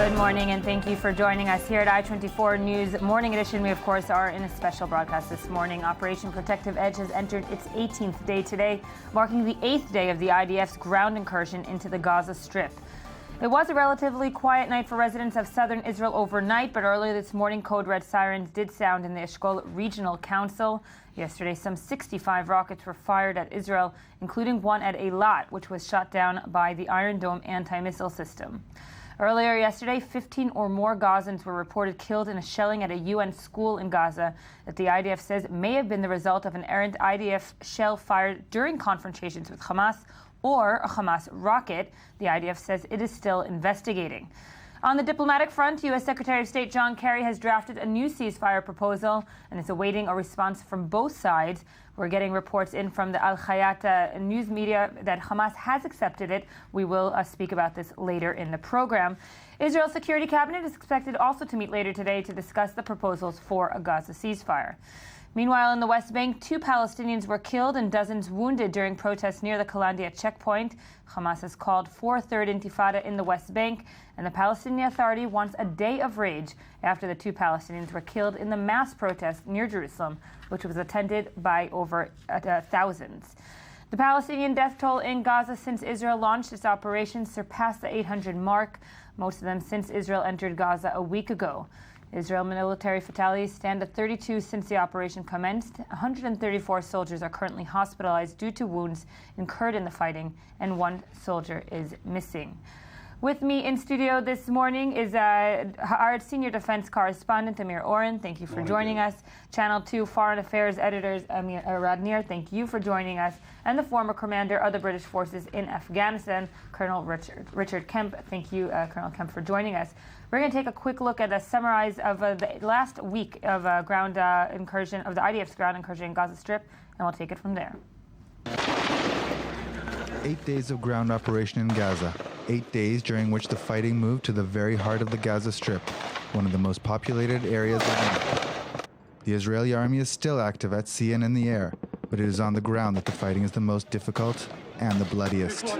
Good morning and thank you for joining us here at I-24 News Morning Edition. We, of course, are in a special broadcast this morning. Operation Protective Edge has entered its 18th day today, marking the 8th day of the IDF's ground incursion into the Gaza Strip. It was a relatively quiet night for residents of southern Israel overnight, but earlier this morning, code red sirens did sound in the Eshkol Regional Council. Yesterday, some 65 rockets were fired at Israel, including one at Eilat, which was shot down by the Iron Dome anti-missile system. Earlier yesterday, 15 or more Gazans were reported killed in a shelling at a UN school in Gaza that the IDF says may have been the result of an errant IDF shell fired during confrontations with Hamas or a Hamas rocket. The IDF says it is still investigating. On the diplomatic front, U.S. Secretary of State John Kerry has drafted a new ceasefire proposal and is awaiting a response from both sides. We're getting reports in from the Al Hayat news media that Hamas has accepted it. We will speak about this later in the program. Israel's Security Cabinet is expected also to meet later today to discuss the proposals for a Gaza ceasefire. Meanwhile, in the West Bank, 2 Palestinians were killed and dozens wounded during protests near the Kalandia checkpoint. Hamas has called for a third intifada in the West Bank, and the Palestinian Authority wants a day of rage after the 2 Palestinians were killed in the mass protest near Jerusalem, which was attended by over thousands. The Palestinian death toll in Gaza since Israel launched its operations surpassed the 800 mark, most of them since Israel entered Gaza a week ago. Israel military fatalities stand at 32 since the operation commenced. 134 soldiers are currently hospitalized due to wounds incurred in the fighting, and 1 soldier is missing. With me in studio this morning is our senior defense correspondent, Amir Oren. Thank you for joining us. Channel 2 Foreign Affairs editors, Amir Radnir. Thank you for joining us. And the former commander of the British forces in Afghanistan, Colonel Richard Kemp. Thank you, Colonel Kemp, for joining us. We're going to take a quick look at a summarize of the last week of ground incursion, of the IDF's ground incursion in Gaza Strip, and we'll take it from there. 8 days of ground operation in Gaza. 8 days during which the fighting moved to the very heart of the Gaza Strip, one of the most populated areas of Israel. The Israeli army is still active at sea and in the air, but it is on the ground that the fighting is the most difficult and the bloodiest. The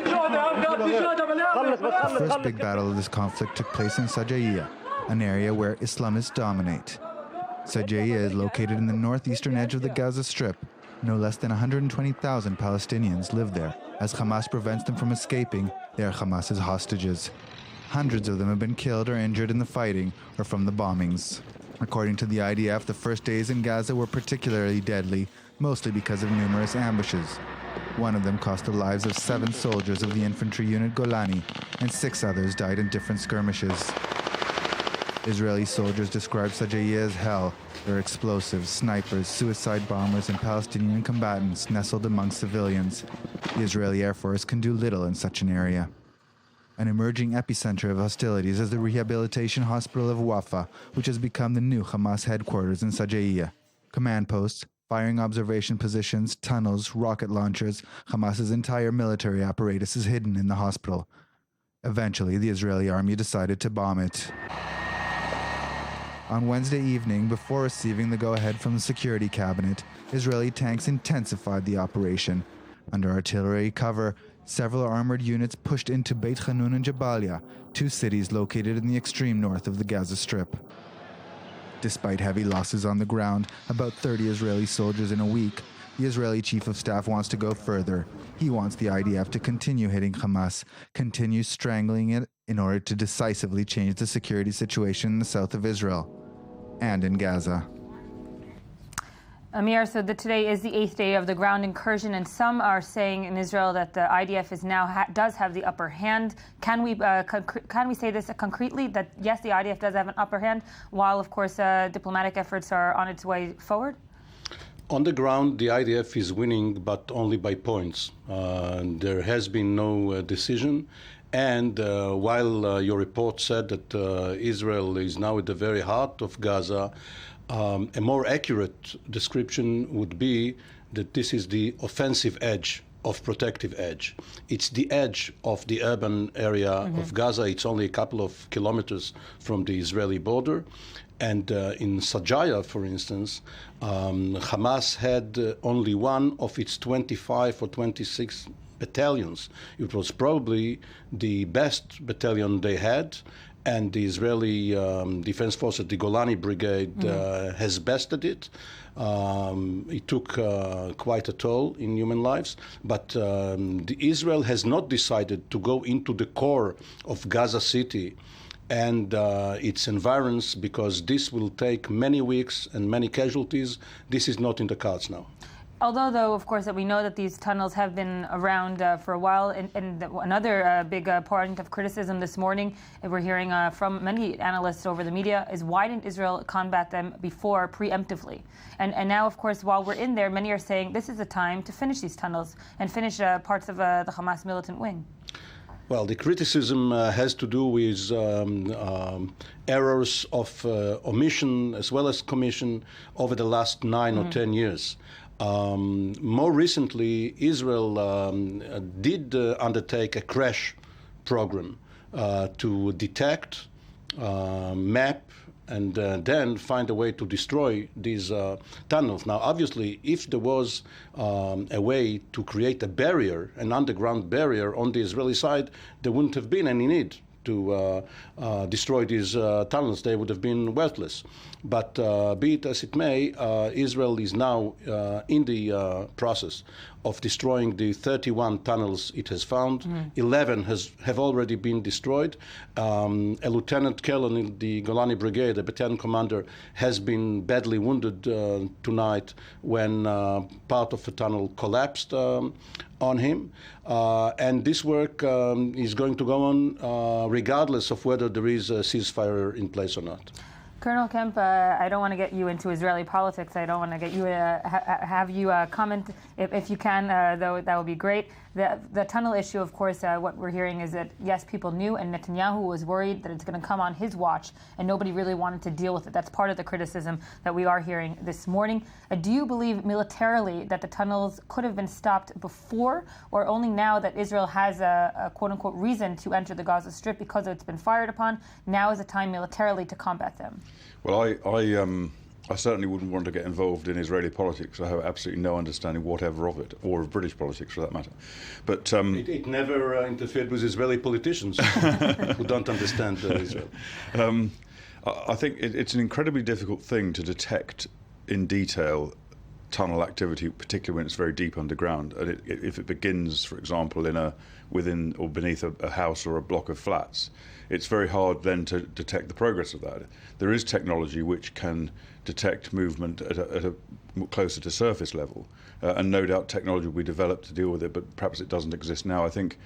first big battle of this conflict took place in Sajaiya, an area where Islamists dominate. Sajaiya is located in the northeastern edge of the Gaza Strip. No less than 120,000 Palestinians live there. As Hamas prevents them from escaping, they are Hamas's hostages. Hundreds of them have been killed or injured in the fighting or from the bombings. According to the IDF, the first days in Gaza were particularly deadly, mostly because of numerous ambushes. One of them cost the lives of 7 soldiers of the infantry unit Golani, and 6 others died in different skirmishes. Israeli soldiers described Sajaiya as hell. There are explosives, snipers, suicide bombers, and Palestinian combatants nestled among civilians. The Israeli Air Force can do little in such an area. An emerging epicenter of hostilities is the rehabilitation hospital of Jaffa, which has become the new Hamas headquarters in Sajaiya. Command posts, firing observation positions, tunnels, rocket launchers, Hamas's entire military apparatus is hidden in the hospital. Eventually, the Israeli army decided to bomb it. On Wednesday evening, before receiving the go-ahead from the Security Cabinet, Israeli tanks intensified the operation. Under artillery cover, several armored units pushed into Beit Hanun and Jabalia, 2 cities located in the extreme north of the Gaza Strip. Despite heavy losses on the ground, about 30 Israeli soldiers in a week, the Israeli Chief of Staff wants to go further. He wants the IDF to continue hitting Hamas, continue strangling it in order to decisively change the security situation in the south of Israel and in Gaza. Amir, so today is the 8th day of the ground incursion, and some are saying in Israel that the IDF is now does have the upper hand. Can we say this concretely, that yes, the IDF does have an upper hand, while of course diplomatic efforts are on its way forward? On the ground, the IDF is winning, but only by points. There has been no decision. And while your report said that Israel is now at the very heart of Gaza, a more accurate description would be that this is the offensive edge of Protective Edge. It's the edge of the urban area of Gaza. It's only a couple of kilometers from the Israeli border. And in Sajaiya, for instance, Hamas had only one of its 25 or 26 battalions. It was probably the best battalion they had, and the Israeli Defense Forces, the Golani Brigade, has bested it. It took quite a toll in human lives, but Israel has not decided to go into the core of Gaza City and its environs, because this will take many weeks and many casualties. This is not in the cards now. Although, though, of course, that we know that these tunnels have been around for a while, and another big point of criticism this morning, and we're hearing from many analysts over the media, is why didn't Israel combat them before, preemptively? And now, of course, while we're in there, many are saying this is the time to finish these tunnels and finish parts of the Hamas militant wing. Well, the criticism has to do with errors of omission as well as commission over the last 9 or 10 years. More recently, Israel did undertake a crash program to detect, map, and then find a way to destroy these tunnels. Now, obviously, if there was a way to create a barrier, an underground barrier on the Israeli side, there wouldn't have been any need to destroy these tunnels. They would have been worthless. But be it as it may, Israel is now in the process of destroying the 31 tunnels it has found. 11 have already been destroyed. A lieutenant colonel in the Golani Brigade, a battalion commander, has been badly wounded tonight when part of the tunnel collapsed on him. And this work is going to go on regardless of whether there is a ceasefire in place or not. Colonel Kemp, I don't want to get you into Israeli politics. I don't want to get you have you comment if you can, though that would be great. The tunnel issue, of course, what we're hearing is that, yes, people knew, and Netanyahu was worried that it's going to come on his watch, and nobody really wanted to deal with it. That's part of the criticism that we are hearing this morning. Do you believe militarily that the tunnels could have been stopped before, or only now that Israel has a quote-unquote reason to enter the Gaza Strip because it's been fired upon, now is the time militarily to combat them? Well, I certainly wouldn't want to get involved in Israeli politics. I have absolutely no understanding whatever of it, or of British politics for that matter. But it never interfered with Israeli politicians who don't understand Israel. I think it's an incredibly difficult thing to detect in detail tunnel activity, particularly when it's very deep underground. And if it begins, for example, within or beneath a house or a block of flats, it's very hard then to detect the progress of that. There is technology which can detect movement at a closer to surface level, and no doubt technology will be developed to deal with it, but perhaps it doesn't exist now. I think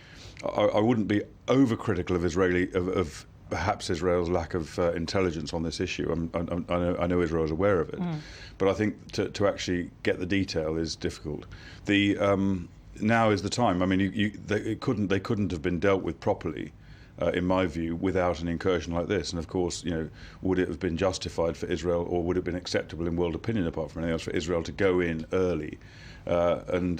I wouldn't be overcritical of perhaps Israel's lack of intelligence on this issue. I know Israel is aware of it, but I think to actually get the detail is difficult. Now is the time. I mean, they couldn't have been dealt with properly, in my view, without an incursion like this. And of course, would it have been justified for Israel, or would it have been acceptable in world opinion, apart from anything else, for Israel to go in early and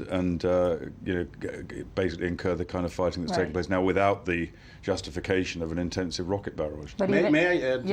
basically incur the kind of fighting that's taking place now without the justification of an intensive rocket barrage? May I add,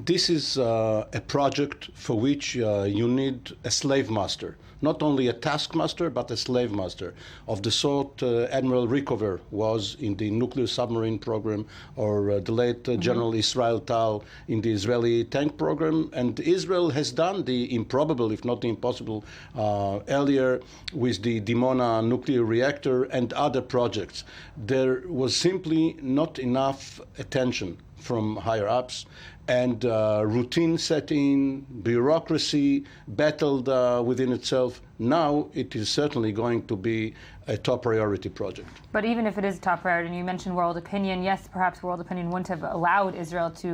this is a project for which you need a slave master. Not only a taskmaster, but a slave master of the sort Admiral Rickover was in the nuclear submarine program, or the late General Israel Tal in the Israeli tank program. And Israel has done the improbable, if not the impossible, earlier with the Dimona nuclear reactor and other projects. There was simply not enough attention from higher ups, and routine set in, bureaucracy battled within itself. Now it is certainly going to be a top priority project. But even if it is top priority, and you mentioned world opinion, yes, perhaps world opinion wouldn't have allowed Israel to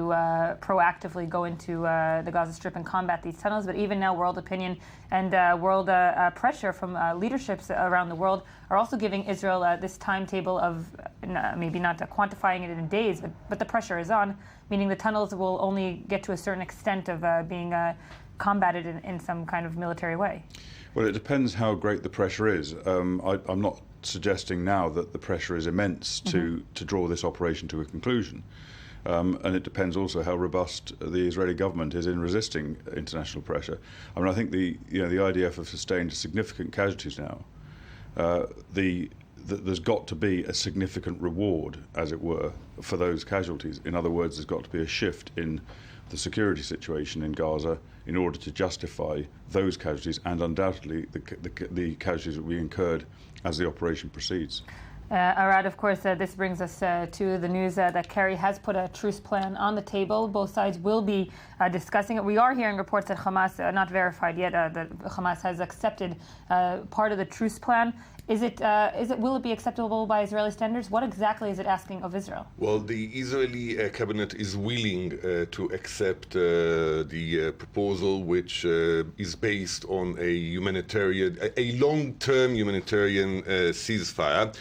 proactively go into the Gaza Strip and combat these tunnels, but even now world opinion and world pressure from leaderships around the world are also giving Israel this timetable of maybe not quantifying it in days, but the pressure is on, meaning the tunnels will only get to a certain extent of being combated in some kind of military way. Well, it depends how great the pressure is. I'm not suggesting now that the pressure is immense to draw this operation to a conclusion. And it depends also how robust the Israeli government is in resisting international pressure. I mean, I think the IDF have sustained significant casualties now. there's got to be a significant reward, as it were, for those casualties. In other words, there's got to be a shift in the security situation in Gaza in order to justify those casualties and undoubtedly the casualties that we incurred as the operation proceeds. Arad, of course, this brings us to the news that Kerry has put a truce plan on the table. Both sides will be discussing it. We are hearing reports that Hamas, not verified yet, that Hamas has accepted part of the truce plan. Will it be acceptable by Israeli standards? What exactly is it asking of Israel? Well, the Israeli cabinet is willing to accept the proposal, which is based on a long-term humanitarian ceasefire.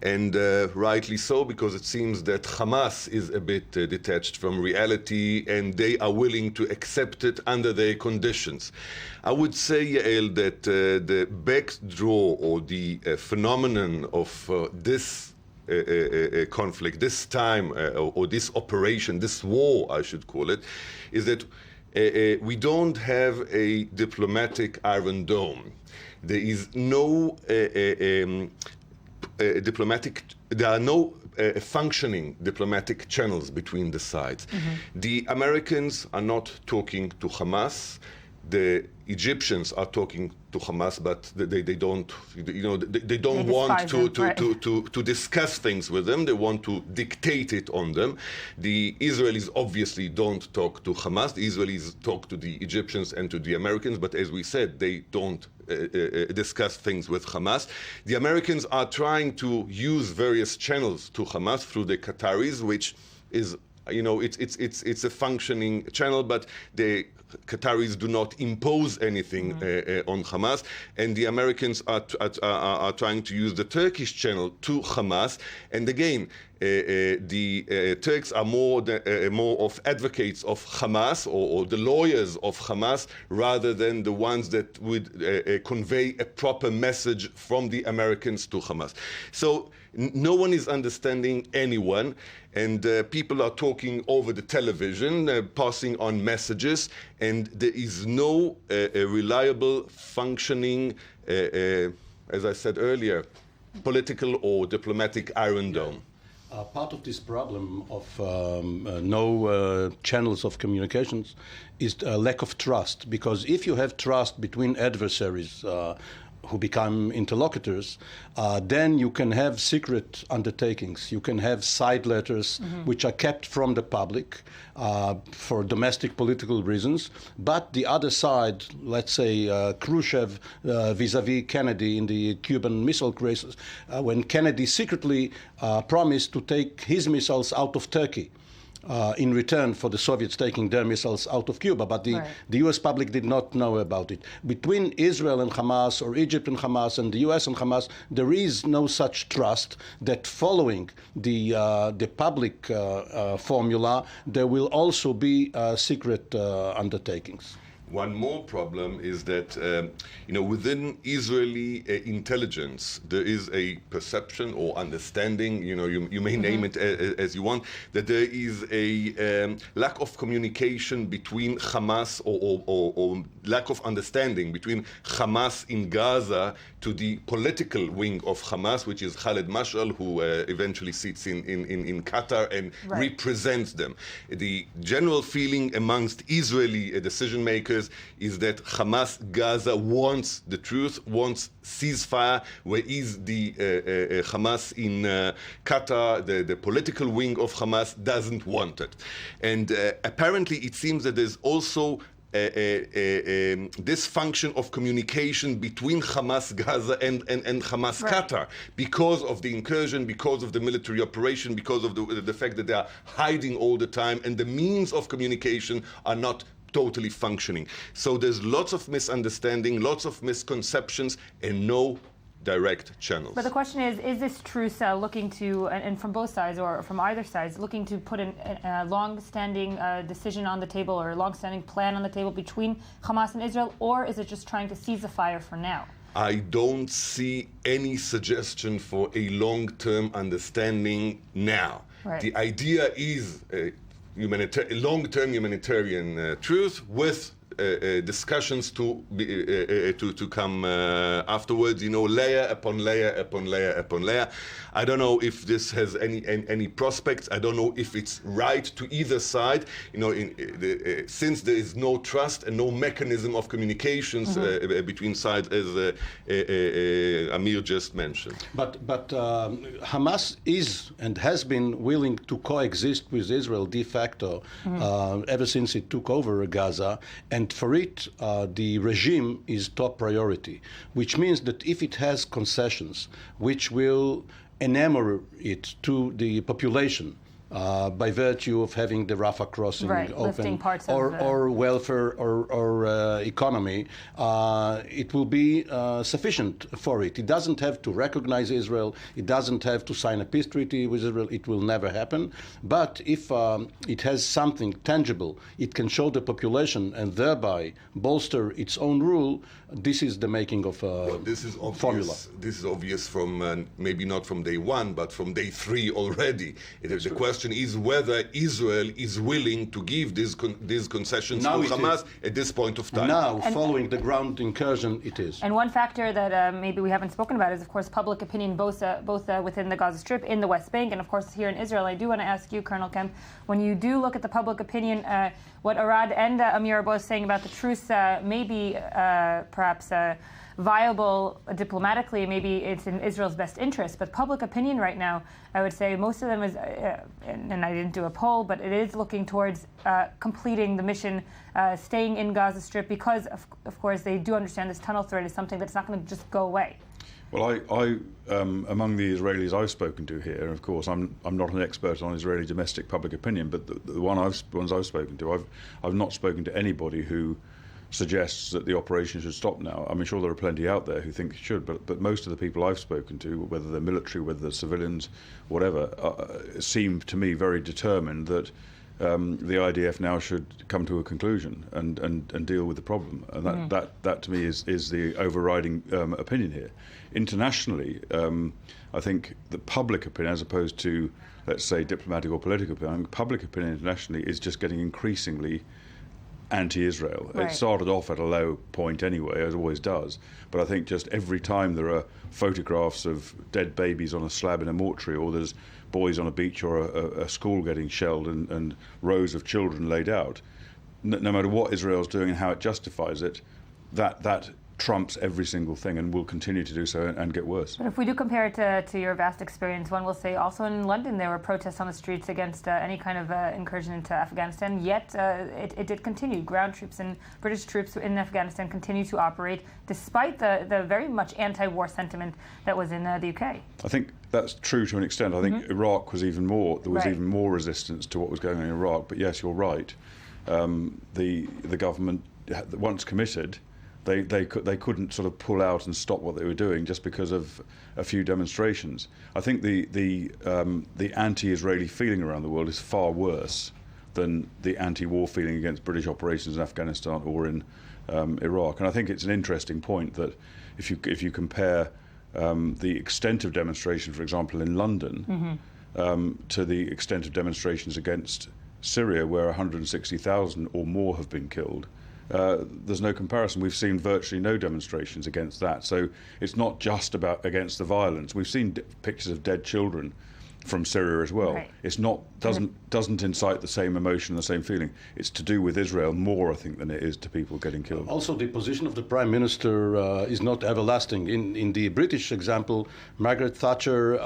And rightly so, because it seems that Hamas is a bit detached from reality and they are willing to accept it under their conditions. I would say, Yael, that the backdraw or the phenomenon of this conflict, this time, or this operation, this war, I should call it, is that we don't have a diplomatic Iron Dome. There is no there are no functioning diplomatic channels between the sides. Mm-hmm. The Americans are not talking to Hamas. The Egyptians are talking to Hamas, but they don't, they don't want to discuss things with them. They want to dictate it on them. The Israelis obviously don't talk to Hamas. The Israelis talk to the Egyptians and to the Americans, but as we said, they don't discuss things with Hamas. The Americans are trying to use various channels to Hamas through the Qataris, which is, it's a functioning channel, but the Qataris do not impose anything on Hamas, and the Americans are trying to use the Turkish channel to Hamas. And again, the Turks are more of advocates of Hamas or the lawyers of Hamas rather than the ones that would convey a proper message from the Americans to Hamas. So no one is understanding anyone, and people are talking over the television, passing on messages, and there is no reliable, functioning, as I said earlier, political or diplomatic Iron Dome. Part of this problem of no channels of communications is a lack of trust, because if you have trust between adversaries who become interlocutors, then you can have secret undertakings. You can have side letters which are kept from the public for domestic political reasons. But the other side, let's say Khrushchev vis-a-vis Kennedy in the Cuban missile crisis, when Kennedy secretly promised to take his missiles out of Turkey, in return for the Soviets taking their missiles out of Cuba. But the U.S. public did not know about it. Between Israel and Hamas, or Egypt and Hamas, and the U.S. and Hamas, there is no such trust that following the public formula, there will also be secret undertakings. One more problem is that, within Israeli intelligence, there is a perception or understanding, you may name it as you want, that there is a lack of communication between Hamas or lack of understanding between Hamas in Gaza to the political wing of Hamas, which is Khaled Mashal, who eventually sits in Qatar and represents them. The general feeling amongst Israeli decision makers is that Hamas Gaza wants the truth, wants ceasefire, whereas the Hamas in Qatar, the political wing of Hamas, doesn't want it. And apparently it seems that there's also this function of communication between Hamas Gaza and Hamas Qatar, because of the incursion, because of the military operation, because of the fact that they are hiding all the time, and the means of communication are not totally functioning. So there's lots of misunderstanding, lots of misconceptions, and no direct channels. But the question is this truce looking to, and from both sides or from either side, looking to put a long-standing decision on the table or a long-standing plan on the table between Hamas and Israel, or is it just trying to seize the fire for now? I don't see any suggestion for a long-term understanding now. The idea is long-term humanitarian truth with discussions to come afterwards. Layer upon layer upon layer upon layer. I don't know if this has any prospects. I don't know if it's right to either side. Since there is no trust and no mechanism of communications between sides, as Amir just mentioned. But Hamas is and has been willing to coexist with Israel de facto ever since it took over Gaza, and for it, the regime is top priority, which means that if it has concessions which will enamor it to the population, by virtue of having the Rafah crossing open, or welfare or economy, it will be sufficient for it. It doesn't have to recognize Israel. It doesn't have to sign a peace treaty with Israel. It will never happen. But if it has something tangible, it can show the population and thereby bolster its own rule. This is the making of a formula. This is obvious from maybe not from day one, but from day 3 already. The question is whether Israel is willing to give these concessions to Hamas at this point of time. Now, following the ground incursion, it is. And one factor that maybe we haven't spoken about is, of course, public opinion, both within the Gaza Strip, in the West Bank, and, of course, here in Israel. I do want to ask you, Colonel Kemp, when you do look at the public opinion, what Arad and Amir are both saying about the truce may be perhaps viable diplomatically, maybe it's in Israel's best interest, but public opinion right now, I would say most of them is, and I didn't do a poll, but it is looking towards completing the mission, staying in Gaza Strip, because of course they do understand this tunnel threat is something that's not going to just go away. Well, I among the Israelis I've spoken to here, and of course I'm not an expert on Israeli domestic public opinion, but the ones I've spoken to, I've not spoken to anybody who suggests that the operation should stop now. I'm sure there are plenty out there who think it should, but most of the people I've spoken to, whether they're military, whether they're civilians, whatever, seem to me very determined that the IDF now should come to a conclusion and deal with the problem. And that to me is the overriding opinion here. Internationally, I think the public opinion, as opposed to, let's say, diplomatic or political opinion, public opinion internationally is just getting increasingly anti-Israel. Right. It started off at a low point anyway, as it always does, but I think just every time there are photographs of dead babies on a slab in a mortuary, or there's boys on a beach, or a school getting shelled and rows of children laid out, no matter what Israel's doing and how it justifies it, that trumps every single thing and will continue to do so and get worse. But if we do compare it to your vast experience, one will say also in London there were protests on the streets against any kind of incursion into Afghanistan, yet it did continue. Ground troops and British troops in Afghanistan continue to operate despite the very much anti-war sentiment that was in the UK. I think that's true to an extent. I think Iraq was even more, there was even more resistance to what was going on in Iraq, but yes, you're right. The government, once committed, they couldn't sort of pull out and stop what they were doing just because of a few demonstrations. I think the anti-Israeli feeling around the world is far worse than the anti-war feeling against British operations in Afghanistan or in Iraq. And I think it's an interesting point that if you compare the extent of demonstration, for example, in London, to the extent of demonstrations against Syria, where 160,000 or more have been killed, there's no comparison. We've seen virtually no demonstrations against that. So it's not just against the violence. We've seen pictures of dead children from Syria as well. Right. It's not doesn't incite the same emotion, the same feeling. It's to do with Israel more, I think, than it is to people getting killed. Also, the position of the Prime Minister is not everlasting. In the British example, Margaret Thatcher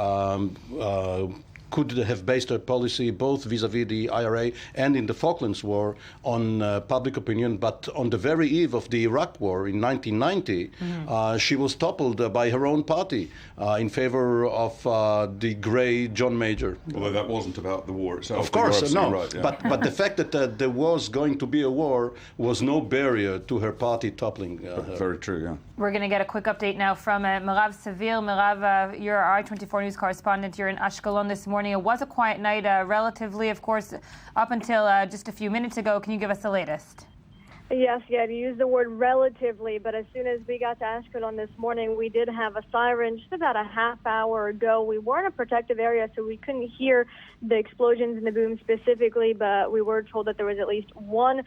could have based her policy both vis-à-vis the IRA and in the Falklands War on public opinion, but on the very eve of the Iraq War in 1990, she was toppled by her own party in favor of the grey John Major. Although that wasn't about the war itself. Of course, no. Right, yeah. But the fact that there was going to be a war was no barrier to her party toppling. Very true, yeah. We're going to get a quick update now from Merav Savir. Merav, you're our I-24 News correspondent. You're in Ashkelon this morning. It was a quiet night, relatively, of course, up until just a few minutes ago. Can you give us the latest? Yes, yeah, you used the word relatively, but as soon as we got to Ashkelon this morning, we did have a siren just about a half hour ago. We were in a protective area, so we couldn't hear the explosions and the boom specifically, but we were told that there was at least one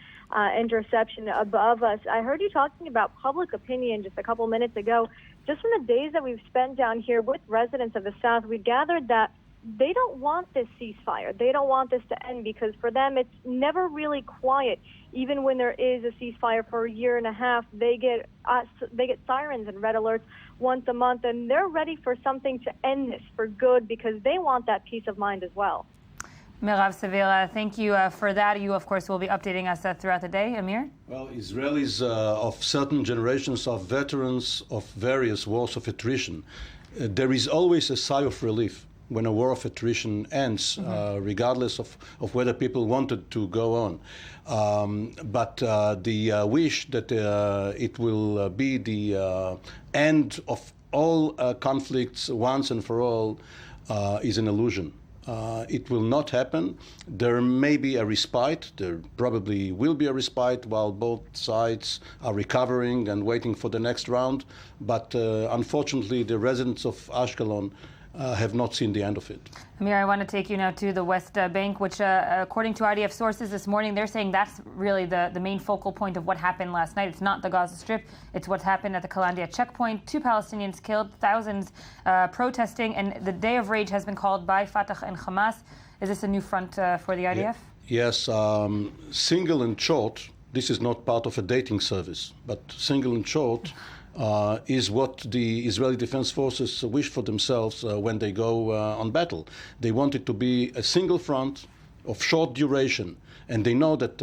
interception above us. I heard you talking about public opinion just a couple minutes ago. Just from the days that we've spent down here with residents of the South, we gathered that they don't want this ceasefire. They don't want this to end because for them it's never really quiet. Even when there is a ceasefire for a year and a half, they get sirens and red alerts once a month, and they're ready for something to end this for good because they want that peace of mind as well. Mirav Sevilla, thank you for that. You, of course, will be updating us throughout the day. Amir? Well, Israelis of certain generations of veterans of various wars of attrition, there is always a sigh of relief when a war of attrition ends, regardless of whether people wanted to go on. But the wish that it will be the end of all conflicts once and for all is an illusion. It will not happen. There may be a respite. There probably will be a respite while both sides are recovering and waiting for the next round. But unfortunately, the residents of Ashkelon have not seen the end of it. Amir, I want to take you now to the West Bank, which according to IDF sources this morning, they're saying that's really the main focal point of what happened last night. It's not the Gaza Strip, it's what happened at the Kalandia checkpoint. 2 Palestinians killed, thousands protesting, and the day of rage has been called by Fatah and Hamas. Is this a new front for the IDF? Yes, single and short, this is not part of a dating service, but single and short is what the Israeli Defense Forces wish for themselves when they go on battle. They want it to be a single front of short duration, and they know that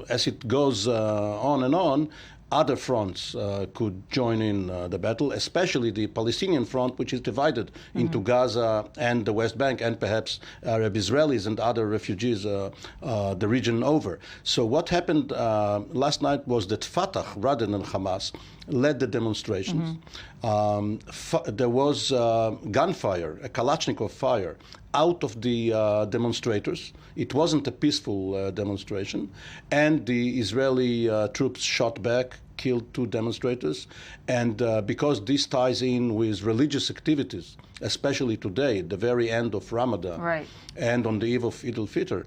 as it goes on and on, other fronts could join in the battle, especially the Palestinian front, which is divided into Gaza and the West Bank, and perhaps Arab Israelis and other refugees the region over. So what happened last night was that Fatah, rather than Hamas, led the demonstrations. There was gunfire, a Kalashnikov fire, out of the demonstrators. It wasn't a peaceful demonstration. And the Israeli troops shot back, killed 2 demonstrators. And because this ties in with religious activities, especially today, the very end of Ramadan, and on the eve of Eid al-Fitr,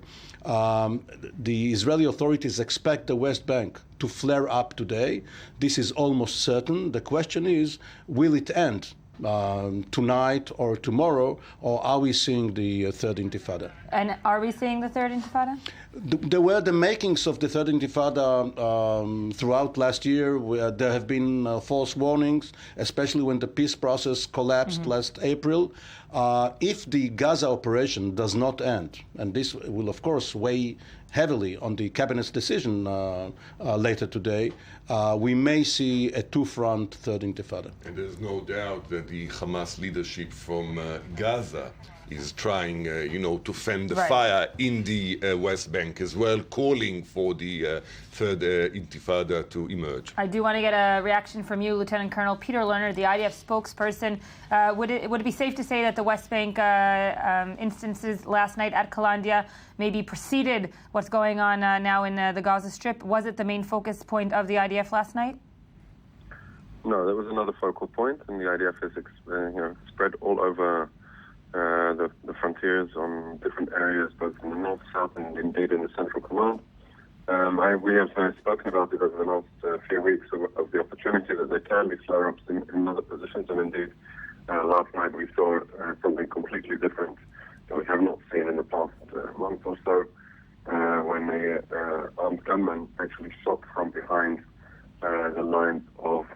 the Israeli authorities expect the West Bank to flare up today. This is almost certain. The question is, will it end tonight or tomorrow, or are we seeing the Third Intifada? And are we seeing the Third Intifada? There were the makings of the Third Intifada throughout last year. There have been false warnings, especially when the peace process collapsed last April. If the Gaza operation does not end, and this will of course weigh heavily on the cabinet's decision later today, we may see a 2-front Third Intifada. And there's no doubt that the Hamas leadership from Gaza is trying, to fan the fire in the West Bank as well, calling for the Third Intifada to emerge. I do want to get a reaction from you, Lieutenant Colonel Peter Lerner, the IDF spokesperson. Would it be safe to say that the West Bank instances last night at Kalandia maybe preceded what's going on now in the Gaza Strip? Was it the main focus point of the IDF last night? No, there was another focal point, and the IDF is spread all over the frontiers on different areas, both in the north, south, and indeed in the Central Command. We have spoken about it over the last few weeks of the opportunity that there can be flare-ups in other positions, and indeed last night we saw something completely different that we have not seen in the past month or so, when the armed gunmen actually shot from behind the lines of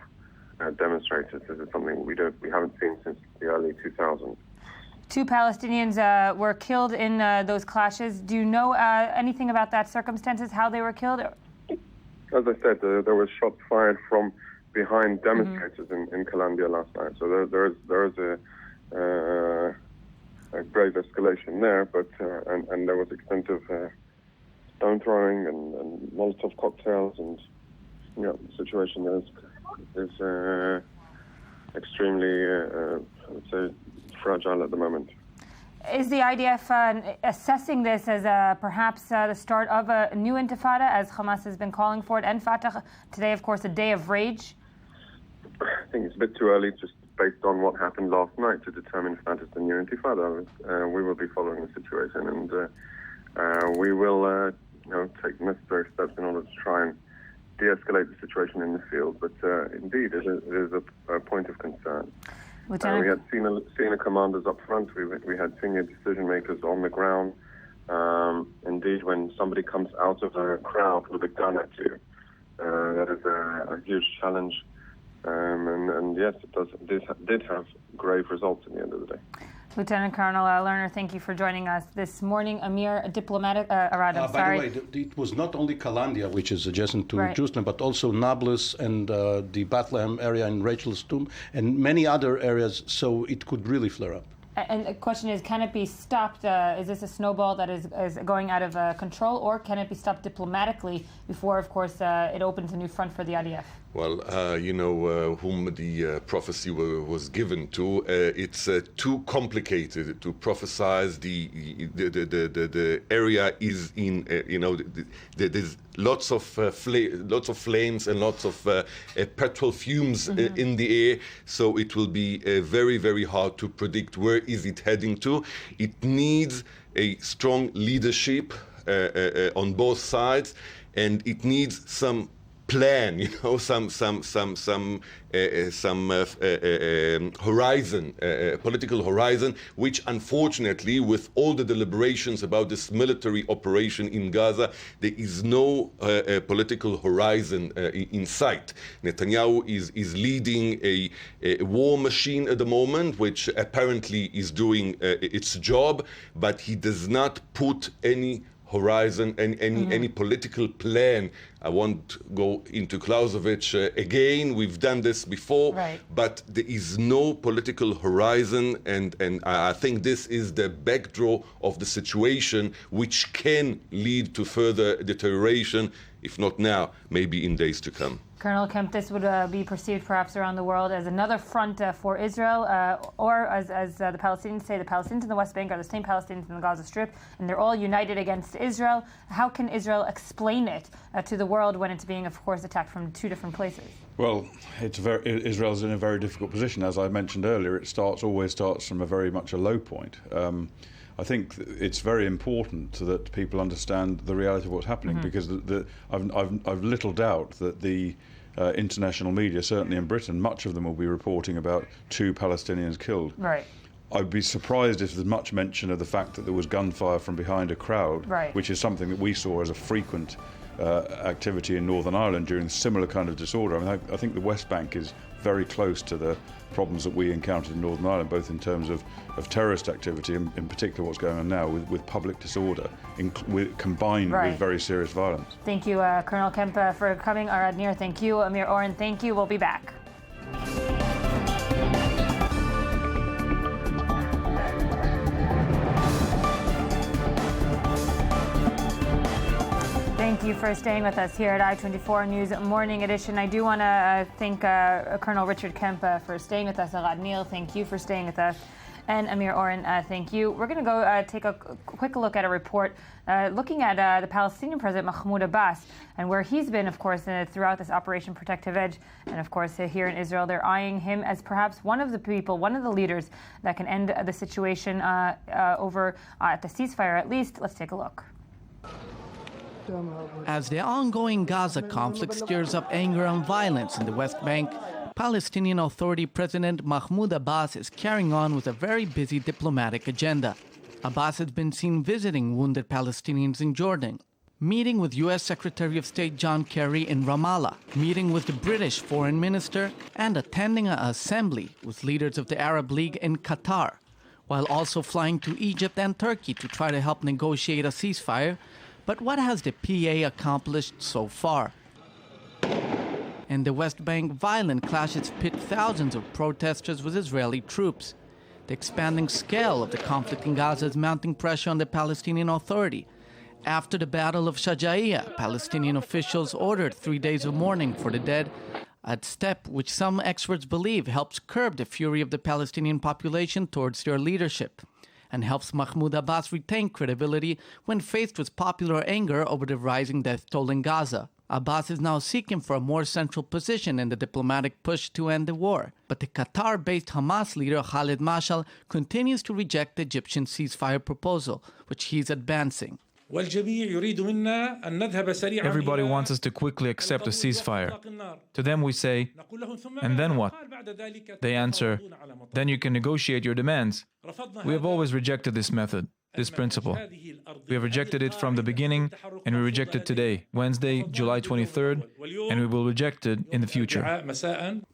demonstrators. This is something we haven't seen since the early 2000s. 2 Palestinians were killed in those clashes. Do you know anything about that circumstances, how they were killed? As I said, there was shots fired from behind demonstrators in Kalandia last night. So there is a grave escalation there, but and there was extensive stone throwing and Molotov cocktails, and the situation is extremely, I would say, fragile at the moment. Is the IDF assessing this as perhaps the start of a new intifada, as Hamas has been calling for it, and Fatah today, of course, a day of rage? I think it's a bit too early, just based on what happened last night, to determine if that is the new intifada. We will be following the situation, and we will take necessary steps in order to try and de-escalate the situation in the field. But indeed, it is a point of concern. We had senior commanders up front. We had senior decision makers on the ground. Indeed, when somebody comes out of a crowd with a gun at you, that is a huge challenge. And yes, it did have grave results in the end of the day. Lieutenant Colonel Lerner, thank you for joining us this morning. Amir, a diplomatic, By the way, it was not only Kalandia, which is adjacent to Jerusalem, but also Nablus and the Bethlehem area in Rachel's tomb, and many other areas, so it could really flare up. And the question is, can it be stopped? Is this a snowball that is going out of control, or can it be stopped diplomatically before, of course, it opens a new front for the IDF? Well, whom the prophecy was given to, it's too complicated to prophesize. The area is in, there's lots of flames and lots of petrol fumes in the air, so it will be very, very hard to predict where is it heading to. It needs a strong leadership on both sides, and it needs some plan, some horizon, political horizon, which unfortunately, with all the deliberations about this military operation in Gaza, there is no political horizon in sight. Netanyahu is leading a war machine at the moment, which apparently is doing its job, but he does not put any horizon and any political plan. I won't go into Clausewitz again. We've done this before, but there is no political horizon, and I think this is the backdrop of the situation, which can lead to further deterioration, if not now, maybe in days to come. Colonel Kemp, this would be perceived perhaps around the world as another front for Israel, or as the Palestinians say, the Palestinians in the West Bank are the same Palestinians in the Gaza Strip, and they're all united against Israel. How can Israel explain it to the world when it's being, of course, attacked from two different places? Well, Israel's in a very difficult position. As I mentioned earlier, it always starts from a very much a low point. I think it's very important that people understand the reality of what's happening, because I've little doubt that the international media, certainly in Britain, much of them will be reporting about 2 Palestinians killed. Right. I'd be surprised if there's much mention of the fact that there was gunfire from behind a crowd, which is something that we saw as a frequent activity in Northern Ireland during similar kind of disorder. I mean, I think the West Bank is very close to the problems that we encountered in Northern Ireland, both in terms of terrorist activity, and in particular what's going on now with public disorder, combined with very serious violence. Thank you, Colonel Kemp, for coming. Arad Nir, thank you. Amir Oren, thank you. We'll be back. Thank you for staying with us here at I-24 News Morning Edition. I do want to thank Colonel Richard Kemp for staying with us. Arad Nir, thank you for staying with us. And Amir Oren, thank you. We're going to go take a quick look at a report looking at the Palestinian President Mahmoud Abbas and where he's been, of course, throughout this Operation Protective Edge. And, of course, here in Israel, they're eyeing him as perhaps one of the people, one of the leaders that can end the situation over at the ceasefire, at least. Let's take a look. As the ongoing Gaza conflict stirs up anger and violence in the West Bank, Palestinian Authority President Mahmoud Abbas is carrying on with a very busy diplomatic agenda. Abbas has been seen visiting wounded Palestinians in Jordan, meeting with U.S. Secretary of State John Kerry in Ramallah, meeting with the British Foreign Minister, and attending an assembly with leaders of the Arab League in Qatar, while also flying to Egypt and Turkey to try to help negotiate a ceasefire. But what has the PA accomplished so far? In the West Bank, violent clashes pit thousands of protesters with Israeli troops. The expanding scale of the conflict in Gaza is mounting pressure on the Palestinian Authority. After the Battle of Shajaiya, Palestinian officials ordered 3 days of mourning for the dead, a step which some experts believe helps curb the fury of the Palestinian population towards their leadership. and helps Mahmoud Abbas retain credibility when faced with popular anger over the rising death toll in Gaza. Abbas is now seeking for a more central position in the diplomatic push to end the war. But the Qatar-based Hamas leader Khalid Mashal continues to reject the Egyptian ceasefire proposal, which he's advancing. Everybody wants us to quickly accept a ceasefire. To them we say, and then what? They answer, then you can negotiate your demands. We have always rejected this method, this principle. We have rejected it from the beginning, and we reject it today, Wednesday, July 23rd, and we will reject it in the future.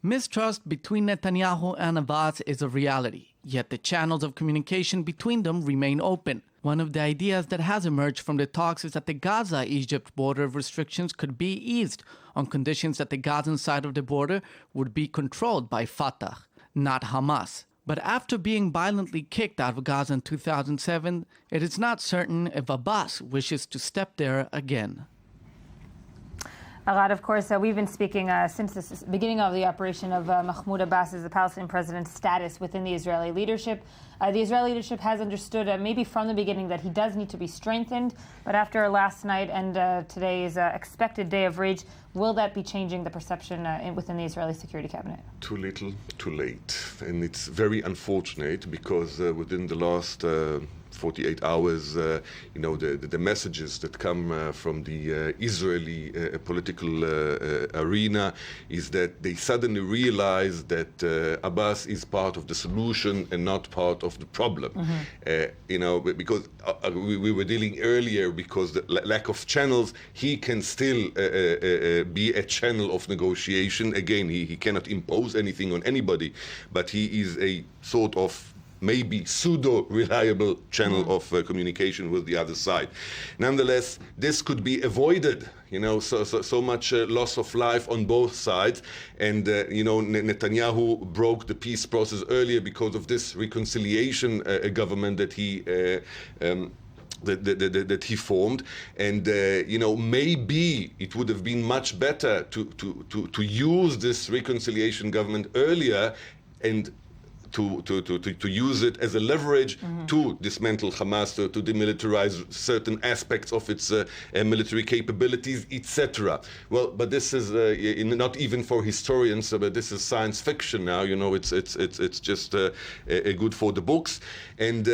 Mistrust between Netanyahu and Abbas is a reality, yet the channels of communication between them remain open. One of the ideas that has emerged from the talks is that the Gaza-Egypt border restrictions could be eased on conditions that the Gazan side of the border would be controlled by Fatah, not Hamas. But after being violently kicked out of Gaza in 2007, it is not certain if Abbas wishes to step there again. Arad, of course, we've been speaking since the beginning of the operation of Mahmoud Abbas as the Palestinian president's status within the Israeli leadership. The Israeli leadership has understood maybe from the beginning that he does need to be strengthened. But after last night and today's expected day of rage, will that be changing the perception within the Israeli security cabinet? Too little, too late. And it's very unfortunate because within the last 48 hours, the messages that come from the Israeli political arena is that they suddenly realize that Abbas is part of the solution and not part of the problem. Because we were dealing earlier because the lack of channels, he can still be a channel of negotiation. Again, he cannot impose anything on anybody, but he is a sort of maybe pseudo-reliable channel of communication with the other side. Nonetheless, this could be avoided, so much loss of life on both sides. And, Netanyahu broke the peace process earlier because of this reconciliation government that he that he formed, and maybe it would have been much better to use this reconciliation government earlier and to use it as a leverage to dismantle Hamas, to demilitarize certain aspects of its military capabilities, etc. Well, but this is not even for historians, but this is science fiction now. It's just good for the books, and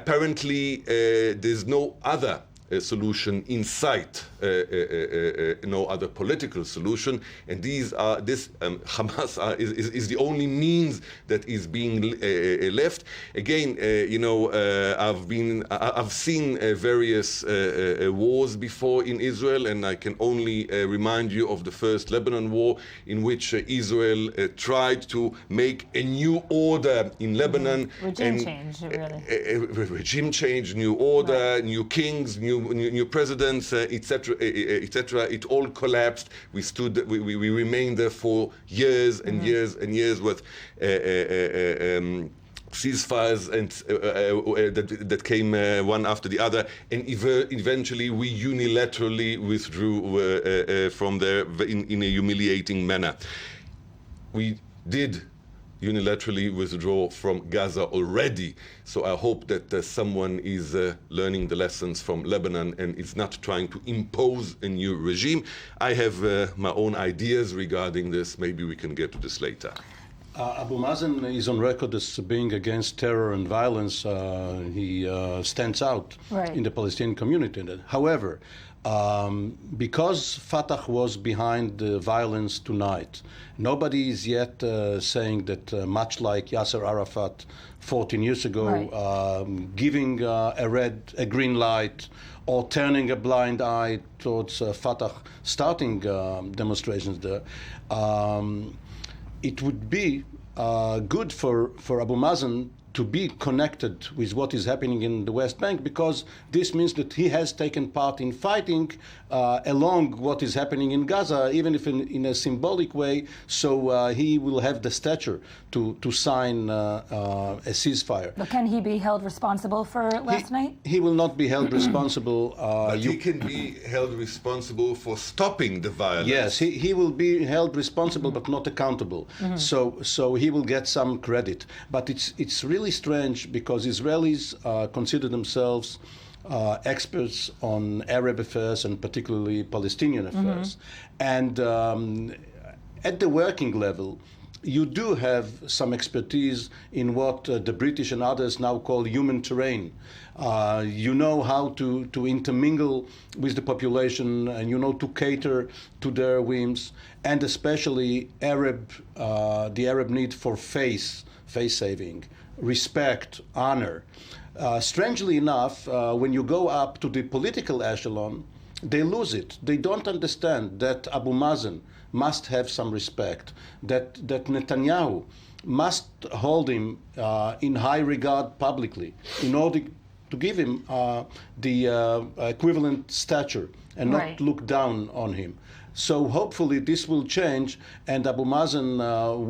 apparently there's no other solution in sight, no other political solution, and Hamas is the only means that is being left. Again, I've seen various wars before in Israel, and I can only remind you of the first Lebanon war, in which Israel tried to make a new order in Lebanon. Regime change, really. Regime change, new order, new kings, new presidents, etc., etc. It all collapsed. We remained there for years and years and years with ceasefires and that came one after the other, and eventually we unilaterally withdrew from there in a humiliating manner. We did unilaterally withdraw from Gaza already. So I hope that someone is learning the lessons from Lebanon and is not trying to impose a new regime. I have my own ideas regarding this. Maybe we can get to this later. Abu Mazen is on record as being against terror and violence. He stands out in the Palestinian community. However, because Fatah was behind the violence tonight, nobody is yet saying that much like Yasser Arafat 14 years ago, giving a green light or turning a blind eye towards Fatah starting demonstrations there. It would be good for Abu Mazen to be connected with what is happening in the West Bank, because this means that he has taken part in fighting along what is happening in Gaza, even if in a symbolic way, so he will have the stature to sign a ceasefire. But can he be held responsible for last night? He will not be held responsible. But he can be held responsible for stopping the violence. Yes, he will be held responsible, but not accountable. So he will get some credit. But it's really really strange because Israelis consider themselves experts on Arab affairs and particularly Palestinian affairs. And at the working level, you do have some expertise in what the British and others now call human terrain. You know how to intermingle with the population, and you know to cater to their whims, and especially the Arab need for face saving, respect, honor. Strangely enough, when you go up to the political echelon, they lose it. They don't understand that Abu Mazen must have some respect, that Netanyahu must hold him in high regard publicly in order to give him the equivalent stature and not look down on him. So hopefully this will change and Abu Mazen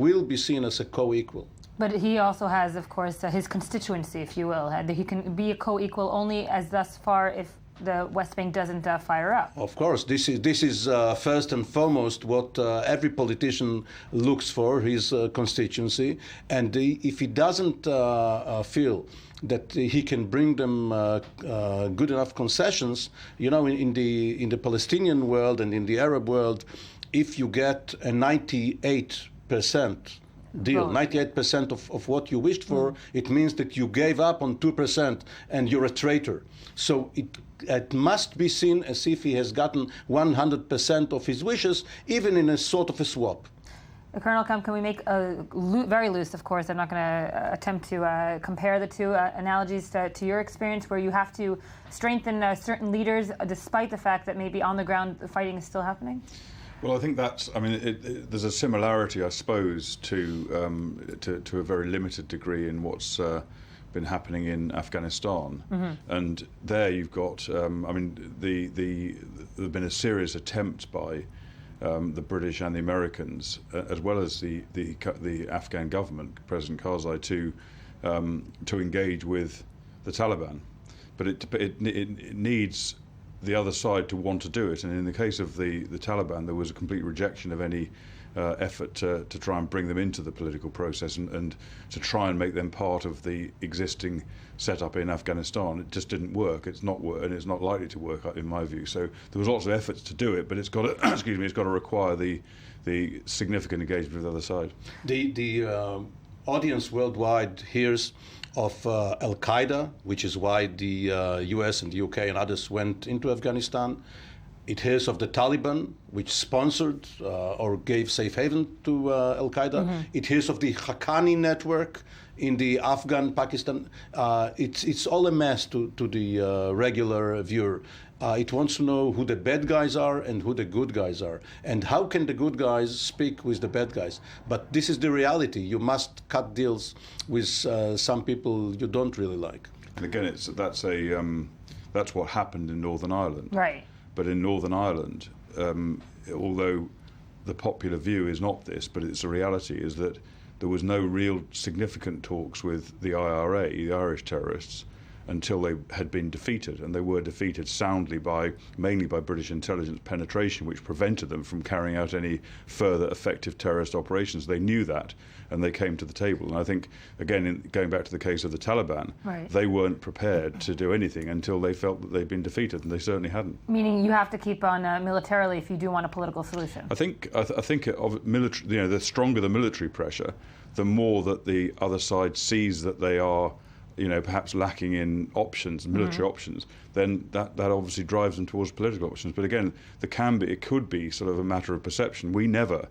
will be seen as a co-equal. But he also has, of course, his constituency, if you will. He can be a co-equal only as thus far if the West Bank doesn't fire up. Of course, this is first and foremost what every politician looks for, his constituency. And if he doesn't feel that he can bring them good enough concessions, you know, in the Palestinian world and in the Arab world, if you get a 98% deal, 98% of what you wished for, it means that you gave up on 2% and you're a traitor. So it must be seen as if he has gotten 100% of his wishes, even in a sort of a swap. Colonel Kam, can we make a very loose, of course, I'm not going to attempt to compare the two analogies to your experience, where you have to strengthen certain leaders despite the fact that maybe on the ground the fighting is still happening? Well, I think that's, I mean, there's a similarity, I suppose, to a very limited degree in what's been happening in Afghanistan. And there you've got, I mean, there's been a serious attempt by the British and the Americans, as well as the Afghan government, President Karzai, to engage with the Taliban. But it needs the other side to want to do it. And in the case of the Taliban, there was a complete rejection of any effort to try and bring them into the political process and to try and make them part of the existing setup in Afghanistan. It just didn't work. It's not and it's not likely to work, in my view. So there was lots of efforts to do it, but it's got to, it's got to require the significant engagement with the other side. The audience worldwide hears of Al-Qaeda, which is why the US and the UK and others went into Afghanistan. It hears of the Taliban, which sponsored or gave safe haven to Al-Qaeda. It hears of the Haqqani network in the Afghan-Pakistan. It's all a mess to the regular viewer. It wants to know who the bad guys are and who the good guys are. And how can the good guys speak with the bad guys? But this is the reality. You must cut deals with some people you don't really like. And again, that's what happened in Northern Ireland. Right. But in Northern Ireland, although the popular view is not this, but it's a reality, is that there was no real significant talks with the IRA, the Irish terrorists, until they had been defeated, and they were defeated soundly mainly by British intelligence penetration, which prevented them from carrying out any further effective terrorist operations. They knew that, and they came to the table. And I think, again, going back to the case of the Taliban, they weren't prepared to do anything until they felt that they'd been defeated, and they certainly hadn't. Meaning you have to keep on militarily if you do want a political solution. I think of military, the stronger the military pressure, the more that the other side sees that they are, perhaps lacking in options, military options, then that obviously drives them towards political options. But again, it could be sort of a matter of perception. We never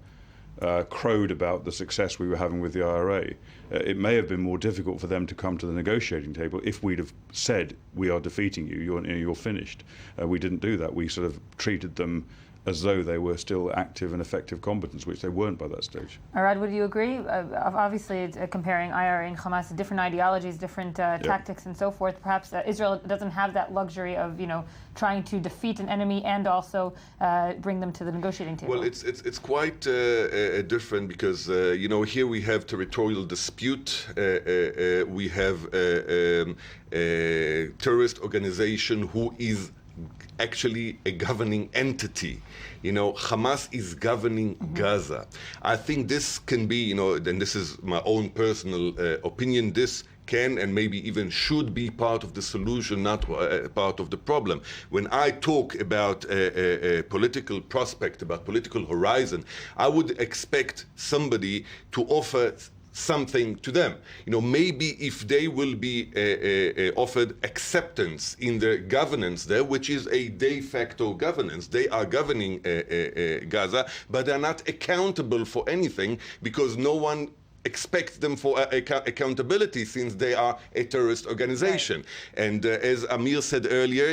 crowed about the success we were having with the IRA. It may have been more difficult for them to come to the negotiating table if we'd have said, we are defeating you, you're finished. We didn't do that. We sort of treated them as though they were still active and effective combatants, which they weren't by that stage. Arad, would you agree? Obviously, comparing IRA and Hamas, different ideologies, different tactics and so forth. Perhaps Israel doesn't have that luxury of, trying to defeat an enemy and also bring them to the negotiating table. Well, it's quite different because, here we have territorial dispute. We have a terrorist organization who is actually a governing entity. Hamas is governing Gaza. I think this can be, and this is my own personal opinion, this can and maybe even should be part of the solution, not part of the problem. When I talk about a political prospect, about political horizon, I would expect somebody to offer something to them. Maybe if they will be offered acceptance in the governance there, which is a de facto governance. They are governing Gaza, but they're not accountable for anything because no one expect them for accountability since they are a terrorist organization. Right. And as Amir said earlier,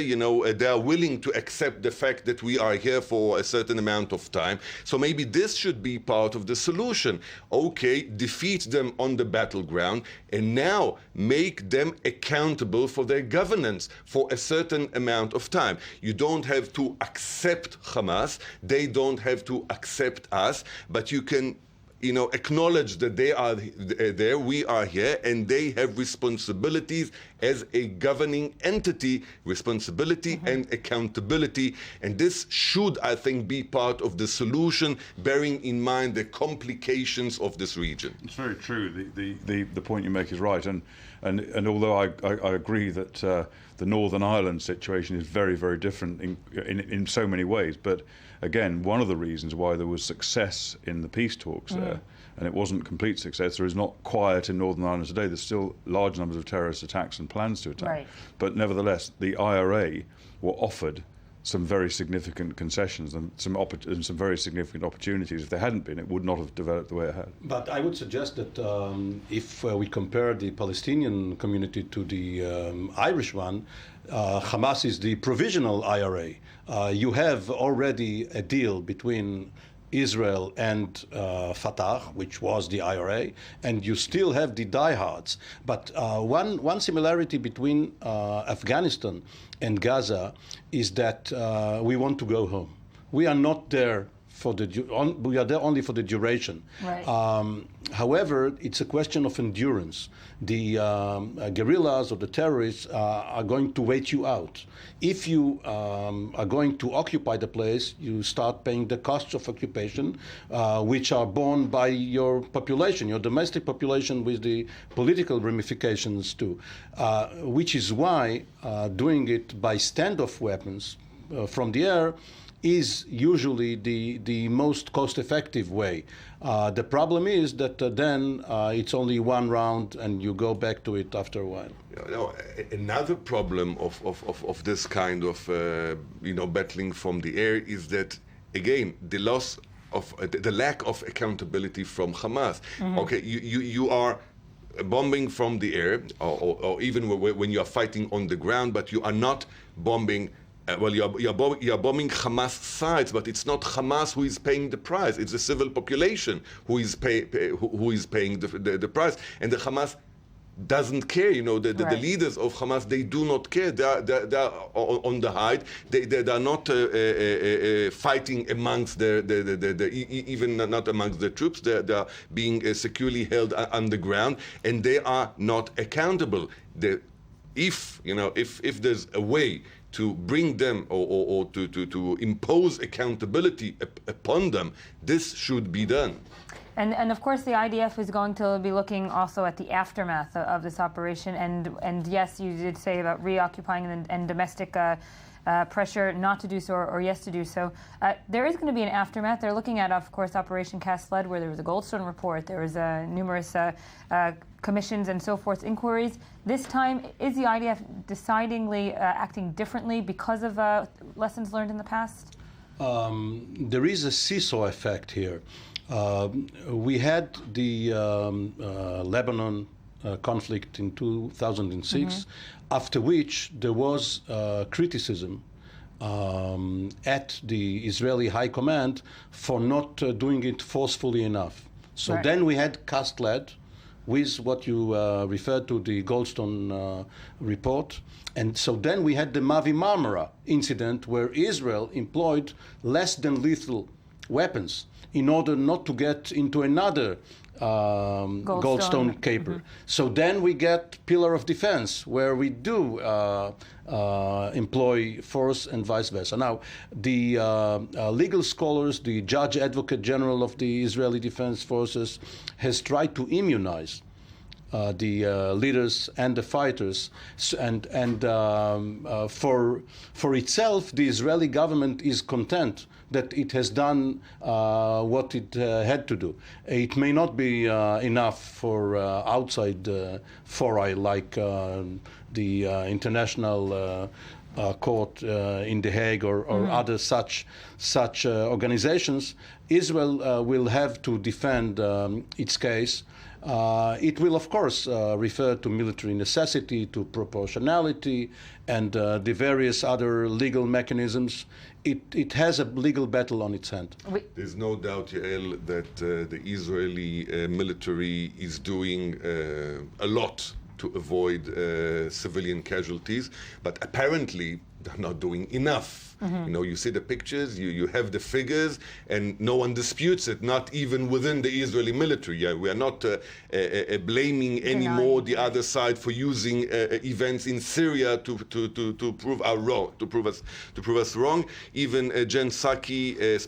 they are willing to accept the fact that we are here for a certain amount of time. So maybe this should be part of the solution. Okay, defeat them on the battleground and now make them accountable for their governance for a certain amount of time. You don't have to accept Hamas. They don't have to accept us, but you can acknowledge that they are there, we are here, and they have responsibilities as a governing entity, responsibility and accountability. And this should, I think, be part of the solution, bearing in mind the complications of this region. It's very true. The point you make is right. And although I agree that the Northern Ireland situation is very, very different in so many ways, but again, one of the reasons why there was success in the peace talks there, and it wasn't complete success, there is not quiet in Northern Ireland today. There's still large numbers of terrorist attacks and plans to attack. Right. But nevertheless, the IRA were offered some very significant concessions and some very significant opportunities. If there hadn't been, it would not have developed the way it had. But I would suggest that if we compare the Palestinian community to the Irish one, Hamas is the provisional IRA. You have already a deal between Israel and Fatah, which was the IRA, and you still have the diehards. But one similarity between Afghanistan and Gaza is that we want to go home. We are not there we are there only for the duration. Right. However, it's a question of endurance. The guerrillas or the terrorists are going to wait you out. If you are going to occupy the place, you start paying the costs of occupation, which are borne by your population, your domestic population, with the political ramifications too. Which is why doing it by standoff weapons from the air is usually the most cost-effective way. The problem is that then it's only one round and you go back to it after a while. Another problem of this kind of battling from the air is that, again, the loss of the lack of accountability from Hamas. Okay, you are bombing from the air, or even when you are fighting on the ground, but you are not bombing. You're bombing Hamas sides, but it's not Hamas who is paying the price. It's the civil population who is paying the price, and the Hamas doesn't care. The leaders of Hamas, they do not care. They are on the hide. They are not fighting amongst even not amongst the troops. They are being securely held underground, and they are not accountable. If there's a way to bring them or to impose accountability upon them, this should be done. And of course, the IDF is going to be looking also at the aftermath of this operation. And yes, you did say about reoccupying and domestic pressure not to do so or yes to do so. There is going to be an aftermath. They're looking at, of course, Operation Cast Lead, where there was a Goldstone report. There was numerous commissions and so forth, inquiries. This time, is the IDF decidingly acting differently because of lessons learned in the past? There is a seesaw effect here. We had the Lebanon conflict in 2006, after which there was criticism at the Israeli High Command for not doing it forcefully enough. So then we had Cast Lead with what you referred to, the Goldstone report. And so then we had the Mavi Marmara incident, where Israel employed less than lethal weapons in order not to get into another Goldstone caper. So then we get Pillar of Defense, where we do employ force and vice versa. Now, the legal scholars, the Judge Advocate General of the Israeli Defense Forces, has tried to immunize the leaders and the fighters, for itself, the Israeli government is content that it has done what it had to do. It may not be enough for outside fora like the international court in The Hague or other such organizations. Israel will have to defend its case. It will, of course, refer to military necessity, to proportionality, and the various other legal mechanisms. It has a legal battle on its hand. There's no doubt, Yael, that the Israeli military is doing a lot to avoid civilian casualties, but apparently they're not doing enough. You know, you see the pictures, you have the figures, and no one disputes it, not even within the Israeli military. Yeah, we are not blaming anymore the other side for using events in Syria to prove our wrong, to prove us wrong. Even Jen Psaki,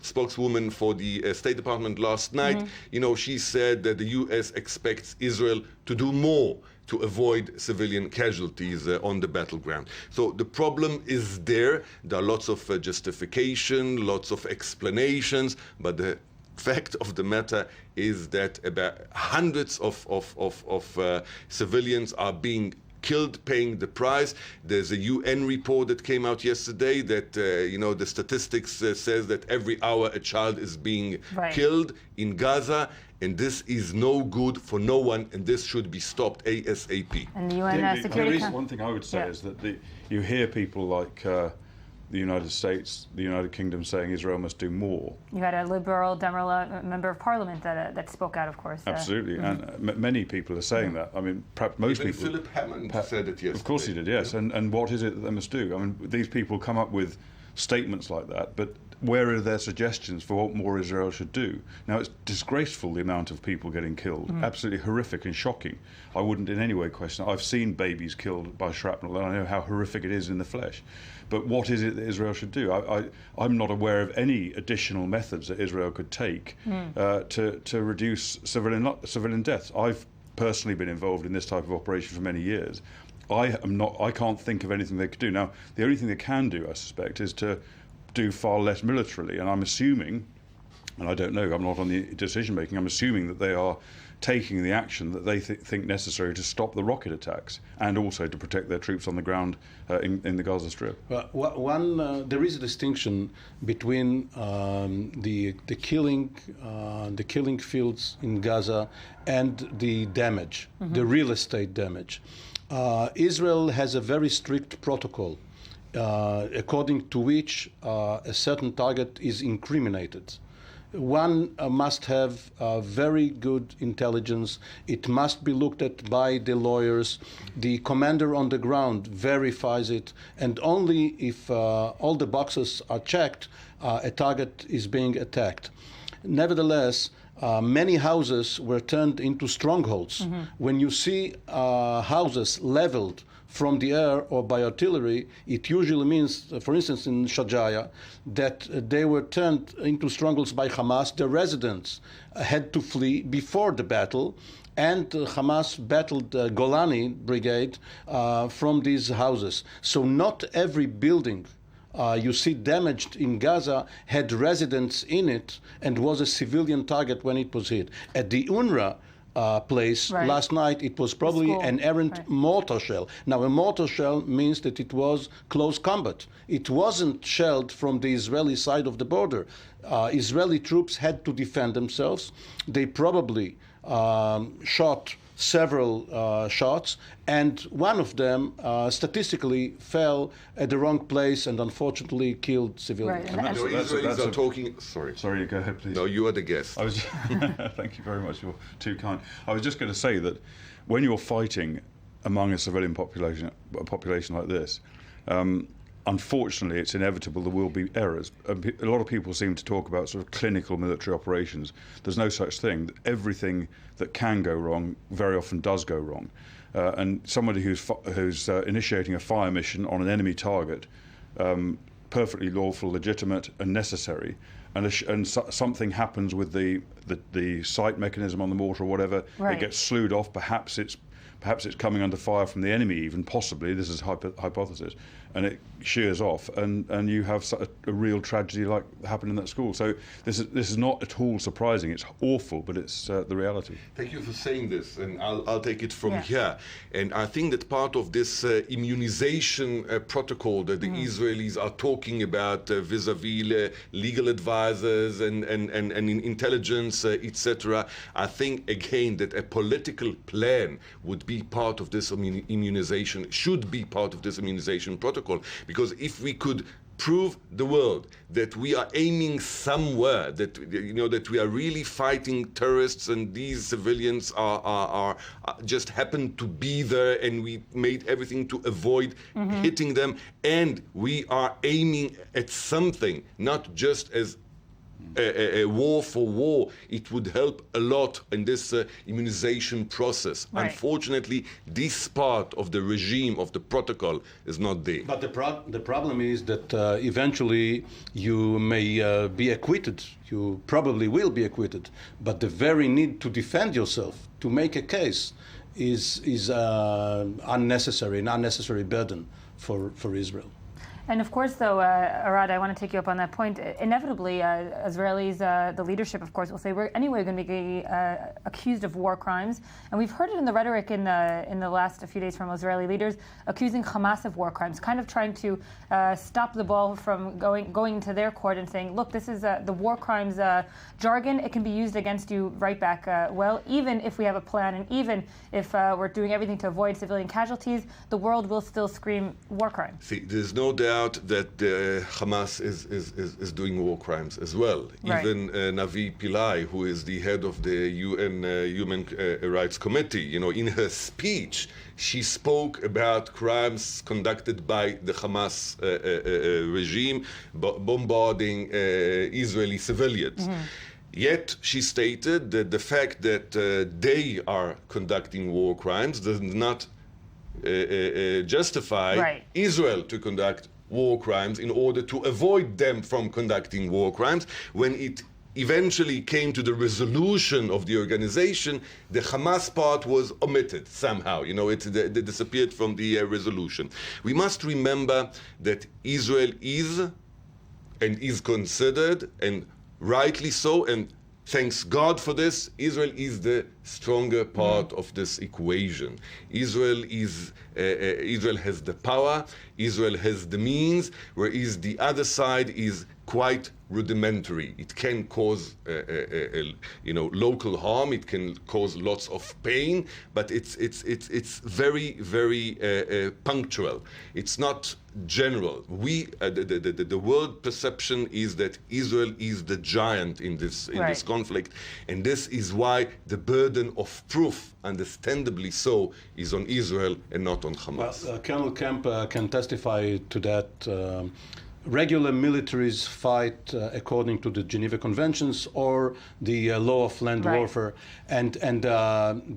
spokeswoman for the State Department last night, you know, she said that the U.S. expects Israel to do more to avoid civilian casualties on the battleground. So the problem is there. There are lots of justification, lots of explanations, but the fact of the matter is that about hundreds of civilians are being killed, paying the price. There's a UN report that came out yesterday that, you know, the statistics says that every hour a child is being killed in Gaza, and this is no good for no one, and this should be stopped ASAP. And the UN Security Council. One thing I would say is that you hear people like the United States, the United Kingdom saying Israel must do more. You had a Liberal Demirel member of parliament that spoke out, of course. Absolutely, and many people are saying that. I mean, perhaps most Even people. Philip Hammond said it yesterday. Of course he did, yes. And what is it that they must do? I mean, these people come up with statements like that, but where are their suggestions for what more Israel should do? Now, it's disgraceful, the amount of people getting killed. Absolutely horrific and shocking. I wouldn't in any way question it. I've seen babies killed by shrapnel, and I know how horrific it is in the flesh. But what is it that Israel should do? I'm not aware of any additional methods that Israel could take to reduce civilian deaths. I've personally been involved in this type of operation for many years. I can't think of anything they could do. Now, the only thing they can do, I suspect, is to do far less militarily, and I'm assuming, and I don't know, I'm not on the decision making, I'm assuming that they are taking the action that they think necessary to stop the rocket attacks and also to protect their troops on the ground in the Gaza Strip. There is a distinction between the killing fields in Gaza and the damage, the real estate damage. Israel has a very strict protocol according to which a certain target is incriminated. One must have very good intelligence. It must be looked at by the lawyers. The commander on the ground verifies it, and only if all the boxes are checked, a target is being attacked. Nevertheless, many houses were turned into strongholds. When you see houses leveled from the air or by artillery, it usually means, for instance, in Shajaya, that they were turned into strongholds by Hamas. The residents had to flee before the battle, and Hamas battled Golani brigade from these houses. So not every building you see damaged in Gaza had residents in it and was a civilian target when it was hit. At the UNRWA place last night, it was probably an errant mortar shell. Now, a mortar shell means that it was close combat. It wasn't shelled from the Israeli side of the border. Israeli troops had to defend themselves. They probably shot several shots, and one of them statistically fell at the wrong place and unfortunately killed civilians. Right. The Israelis are talking. Sorry, go ahead, please. No, you are the guest. Thank you very much. You're too kind. I was just going to say that when you're fighting among a civilian population like this, unfortunately, it's inevitable there will be errors. A lot of people seem to talk about sort of clinical military operations. There's no such thing. Everything that can go wrong very often does go wrong. And somebody who's initiating a fire mission on an enemy target, perfectly lawful, legitimate and necessary, and something happens with the sight mechanism on the mortar or whatever, Right. it gets slewed off. Perhaps it's coming under fire from the enemy, even possibly. This is hypothesis, and it shears off, and you have a real tragedy like happened in that school. So this is not at all surprising. It's awful, but it's the reality. Thank you for saying this, and I'll take it from Yeah. here. And I think that part of this immunization protocol that the Israelis are talking about vis-a-vis legal advisors and intelligence, etc., I think again that a political plan would be part of this immunization, should be part of this immunization protocol, because if we could prove the world that we are aiming somewhere, that that we are really fighting terrorists, and these civilians are just happen to be there, and we made everything to avoid hitting them, and we are aiming at something, not just as a war for war. It would help a lot in this immunization process. Right. Unfortunately, this part of the regime, of the protocol, is not there. But the problem is that eventually you may be acquitted. You probably will be acquitted. But the very need to defend yourself, to make a case, is an unnecessary burden for Israel. And of course, though, Arad, I want to take you up on that point. Inevitably, Israelis, the leadership, of course, will say we're anyway going to be accused of war crimes. And we've heard it in the rhetoric in the last few days from Israeli leaders, accusing Hamas of war crimes, kind of trying to stop the ball from going to their court and saying, look, this is the war crimes jargon. It can be used against you right back. Well, even if we have a plan, and even if we're doing everything to avoid civilian casualties, the world will still scream war crime. See, there's no doubt that Hamas is doing war crimes as well. Right. Even Navi Pillay, who is the head of the UN Human Rights Committee, in her speech, she spoke about crimes conducted by the Hamas regime, bombarding Israeli civilians. Yet she stated that the fact that they are conducting war crimes does not justify Right. Israel to conduct war crimes in order to avoid them from conducting war crimes. When it eventually came to the resolution of the organization, the Hamas part was omitted somehow. They disappeared from the resolution. We must remember that Israel is considered, and rightly so, and thanks God for this, Israel is the stronger part of this equation. Israel has the power, Israel has the means, whereas the other side is quite rudimentary. It can cause local harm, it can cause lots of pain, but it's very, very punctual. It's not general. The world perception is that Israel is the giant in this conflict, and this is why the burden of proof, understandably so, is on Israel and not on Hamas. Well, Colonel Kemp can testify to that. Regular militaries fight according to the Geneva Conventions or the law of land warfare, and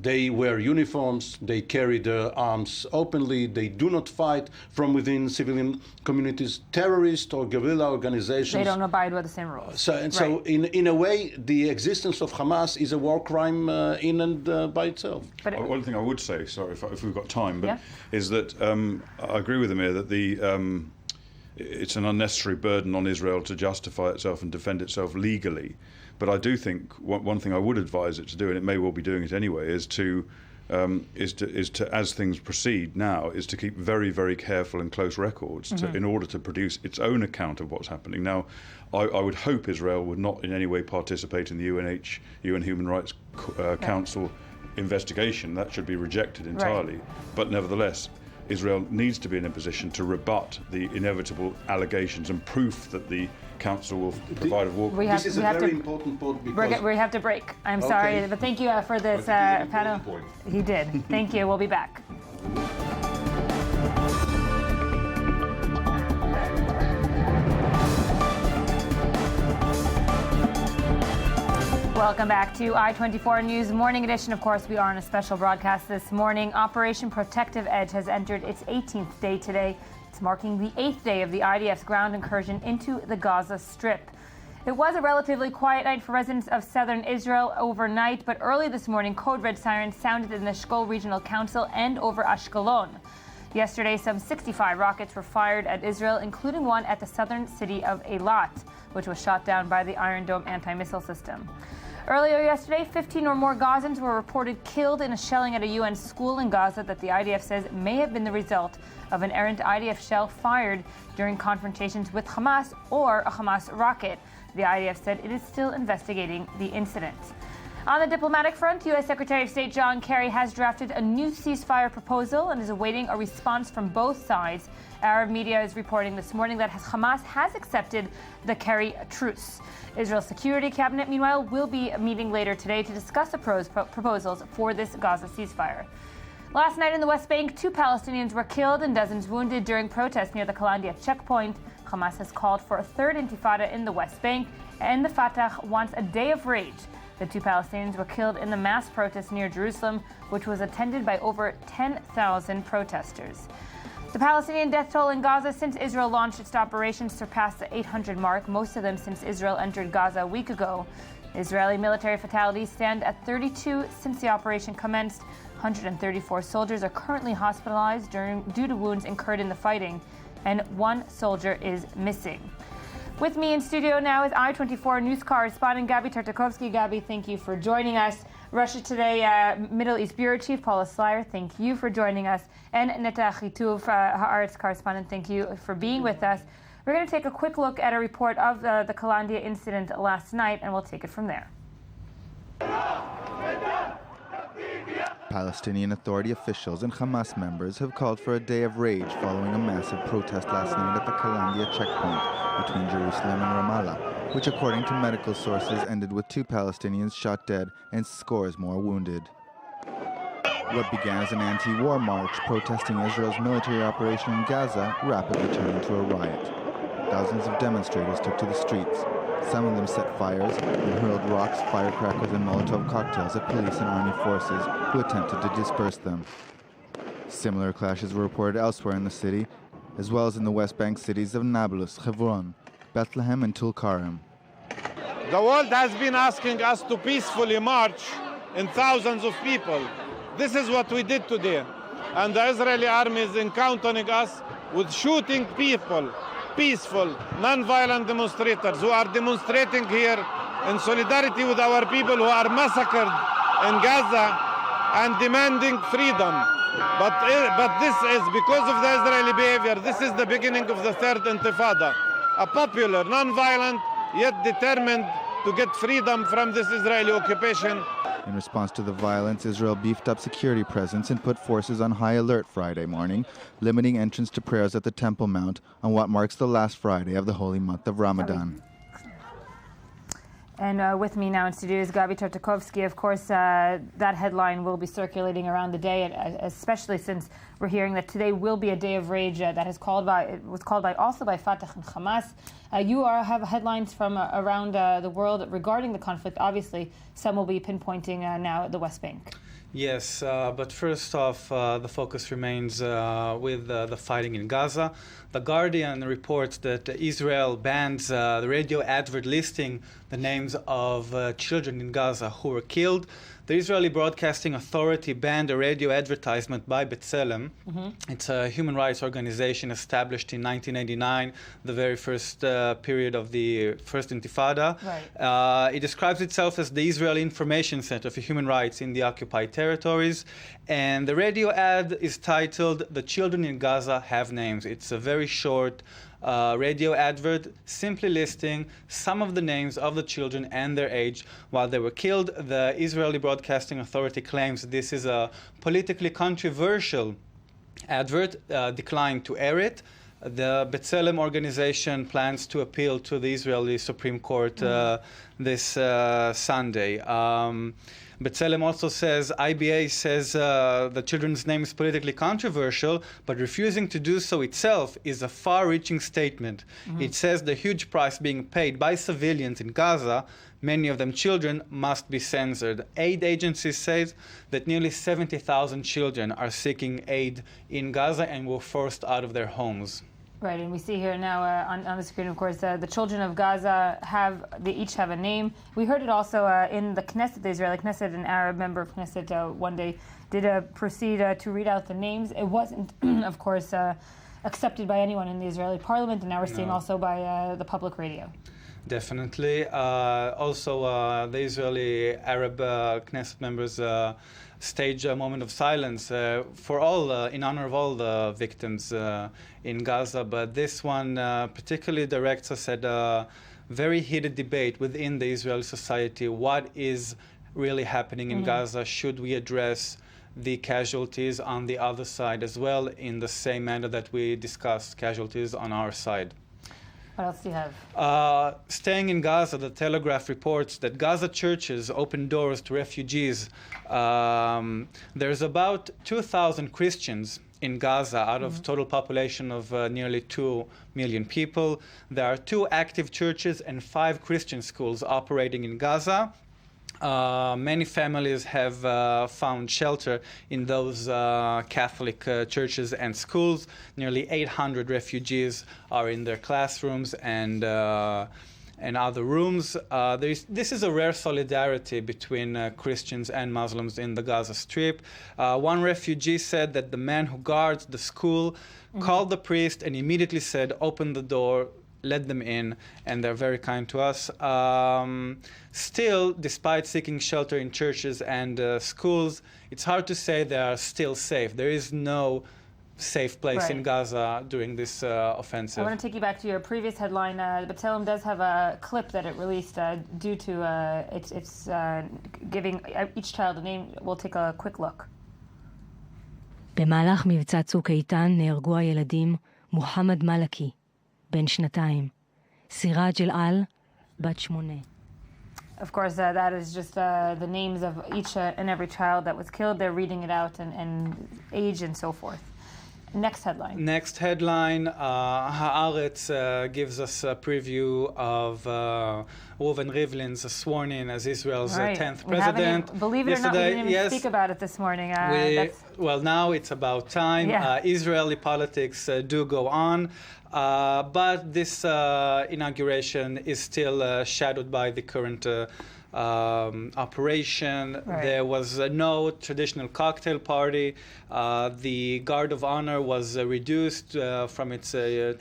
they wear uniforms, they carry their arms openly, they do not fight from within civilian communities. Terrorist or guerrilla organizations, They don't abide by the same rules. So in a way, the existence of Hamas is a war crime in and by itself. But One thing I would say, sorry if we've got time, but Yeah. is that I agree with Amir that it's an unnecessary burden on Israel to justify itself and defend itself legally. But I do think one thing I would advise it to do, and it may well be doing it anyway, is to as things proceed now, is to keep very, very careful and close records in order to produce its own account of what's happening. Now, I would hope Israel would not in any way participate in the UN Human Rights Council investigation. That should be rejected entirely. But nevertheless, Israel needs to be in a position to rebut the inevitable allegations and proof that the Council will provide of war. This is a very important point because we have to break. I'm sorry, but thank you for this panel. He did. Thank you. We'll be back. Welcome back to I-24 News Morning Edition. Of course, we are on a special broadcast this morning. Operation Protective Edge has entered its 18th day today. It's marking the 8th day of the IDF's ground incursion into the Gaza Strip. It was a relatively quiet night for residents of southern Israel overnight, but early this morning, code red sirens sounded in the Eshkol Regional Council and over Ashkelon. Yesterday, some 65 rockets were fired at Israel, including one at the southern city of Eilat, which was shot down by the Iron Dome anti-missile system. Earlier yesterday, 15 or more Gazans were reported killed in a shelling at a UN school in Gaza that the IDF says may have been the result of an errant IDF shell fired during confrontations with Hamas or a Hamas rocket. The IDF said it is still investigating the incident. On the diplomatic front, U.S. Secretary of State John Kerry has drafted a new ceasefire proposal and is awaiting a response from both sides. Arab media is reporting this morning that Hamas has accepted the Kerry truce. Israel's Security Cabinet, meanwhile, will be meeting later today to discuss the proposals for this Gaza ceasefire. Last night in the West Bank, 2 Palestinians were killed and dozens wounded during protests near the Kalandia checkpoint. Hamas has called for a third intifada in the West Bank, and the Fatah wants a day of rage. The 2 Palestinians were killed in the mass protest near Jerusalem, which was attended by over 10,000 protesters. The Palestinian death toll in Gaza since Israel launched its operations surpassed the 800 mark, most of them since Israel entered Gaza a week ago. Israeli military fatalities stand at 32 since the operation commenced. 134 soldiers are currently hospitalized due to wounds incurred in the fighting, and 1 soldier is missing. With me in studio now is I-24 news correspondent Gabi Tartakovsky. Gabi, thank you for joining us. Russia Today Middle East Bureau Chief Paula Slyer, thank you for joining us. And Netta Chituv, Haaretz correspondent, thank you for being with us. We're going to take a quick look at a report of the Kalandia incident last night, and we'll take it from there. Palestinian Authority officials and Hamas members have called for a day of rage following a massive protest last night at the Kalandia checkpoint between Jerusalem and Ramallah, which according to medical sources ended with 2 Palestinians shot dead and scores more wounded. What began as an anti-war march protesting Israel's military operation in Gaza rapidly turned into a riot. Thousands of demonstrators took to the streets. Some of them set fires and hurled rocks, firecrackers, and Molotov cocktails at police and army forces who attempted to disperse them. Similar clashes were reported elsewhere in the city, as well as in the West Bank cities of Nablus, Hebron, Bethlehem, and Tulkarem. The world has been asking us to peacefully march in thousands of people. This is what we did today. And the Israeli army is encountering us with shooting people, peaceful, non-violent demonstrators who are demonstrating here in solidarity with our people who are massacred in Gaza and demanding freedom. But this is because of the Israeli behavior. This is the beginning of the third intifada. A popular, non-violent, yet determined to get freedom from this Israeli occupation. In response to the violence, Israel beefed up security presence and put forces on high alert Friday morning, limiting entrance to prayers at the Temple Mount on what marks the last Friday of the holy month of Ramadan. And with me now in studio is Gabi Tartakovsky. Of course, that headline will be circulating around the day, especially since we're hearing that today will be a day of rage that was called by also by Fatah and Hamas. You have headlines from around the world regarding the conflict. Obviously, some will be pinpointing now at the West Bank. Yes, but first off, the focus remains with the fighting in Gaza. The Guardian reports that Israel bans the radio advert listing the names of children in Gaza who were killed. The Israeli Broadcasting Authority banned a radio advertisement by B'Tselem. It's a human rights organization established in 1989, the very first period of the first Intifada. Right. It describes itself as the Israeli Information Center for Human Rights in the occupied territories. And the radio ad is titled, "The Children in Gaza Have Names." It's a very short radio advert simply listing some of the names of the children and their age while they were killed. The Israeli Broadcasting Authority claims this is a politically controversial advert, declined to air it. The B'Tselem organization plans to appeal to the Israeli Supreme Court this Sunday. B'Tselem also says, IBA says the children's name is politically controversial, but refusing to do so itself is a far-reaching statement. It says the huge price being paid by civilians in Gaza, many of them children, must be censored. Aid agencies say that nearly 70,000 children are seeking aid in Gaza and were forced out of their homes. Right, and we see here now on the screen, of course, the children of Gaza they each have a name. We heard it also in the Knesset, the Israeli Knesset. An Arab member of Knesset one day did proceed to read out the names. It wasn't, of course, accepted by anyone in the Israeli parliament, and now we're seeing also by the public radio. Definitely. Also, the Israeli Arab Knesset members stage a moment of silence for all, in honor of all the victims in Gaza. But this one particularly directs us at a very heated debate within the Israeli society. What is really happening in Gaza? Should we address the casualties on the other side as well, in the same manner that we discussed casualties on our side? What else do you have? Staying in Gaza, the Telegraph reports that Gaza churches open doors to refugees. There's about 2,000 Christians in Gaza out of total population of nearly 2 million people. There are 2 active churches and 5 Christian schools operating in Gaza. Many families have found shelter in those Catholic churches and schools. Nearly 800 refugees are in their classrooms and other rooms. This is a rare solidarity between Christians and Muslims in the Gaza Strip. One refugee said that the man who guards the school called the priest and immediately said, "Open the door, let them in," and they're very kind to us. Still, despite seeking shelter in churches and schools, it's hard to say they are still safe. There is no safe place in Gaza during this offensive. I want to take you back to your previous headline. B'Tselem does have a clip that it released due to it's giving each child a name. We'll take a quick look. במהלך מבצע צוק איתן נהרגו הילדים מוחמד מלכי, בן 2, סיראג' אל-על, בת 8. Of course, that is just the names of each and every child that was killed. They're reading it out and age and so forth. Next headline. Next headline, Haaretz gives us a preview of Reuven Rivlin's sworn-in as Israel's 10th president. Believe it or not, we didn't even speak about it this morning. Well, now it's about time. Yeah. Israeli politics do go on. But this inauguration is still shadowed by the current operation. Right. There was no traditional cocktail party. The Guard of Honor was reduced from its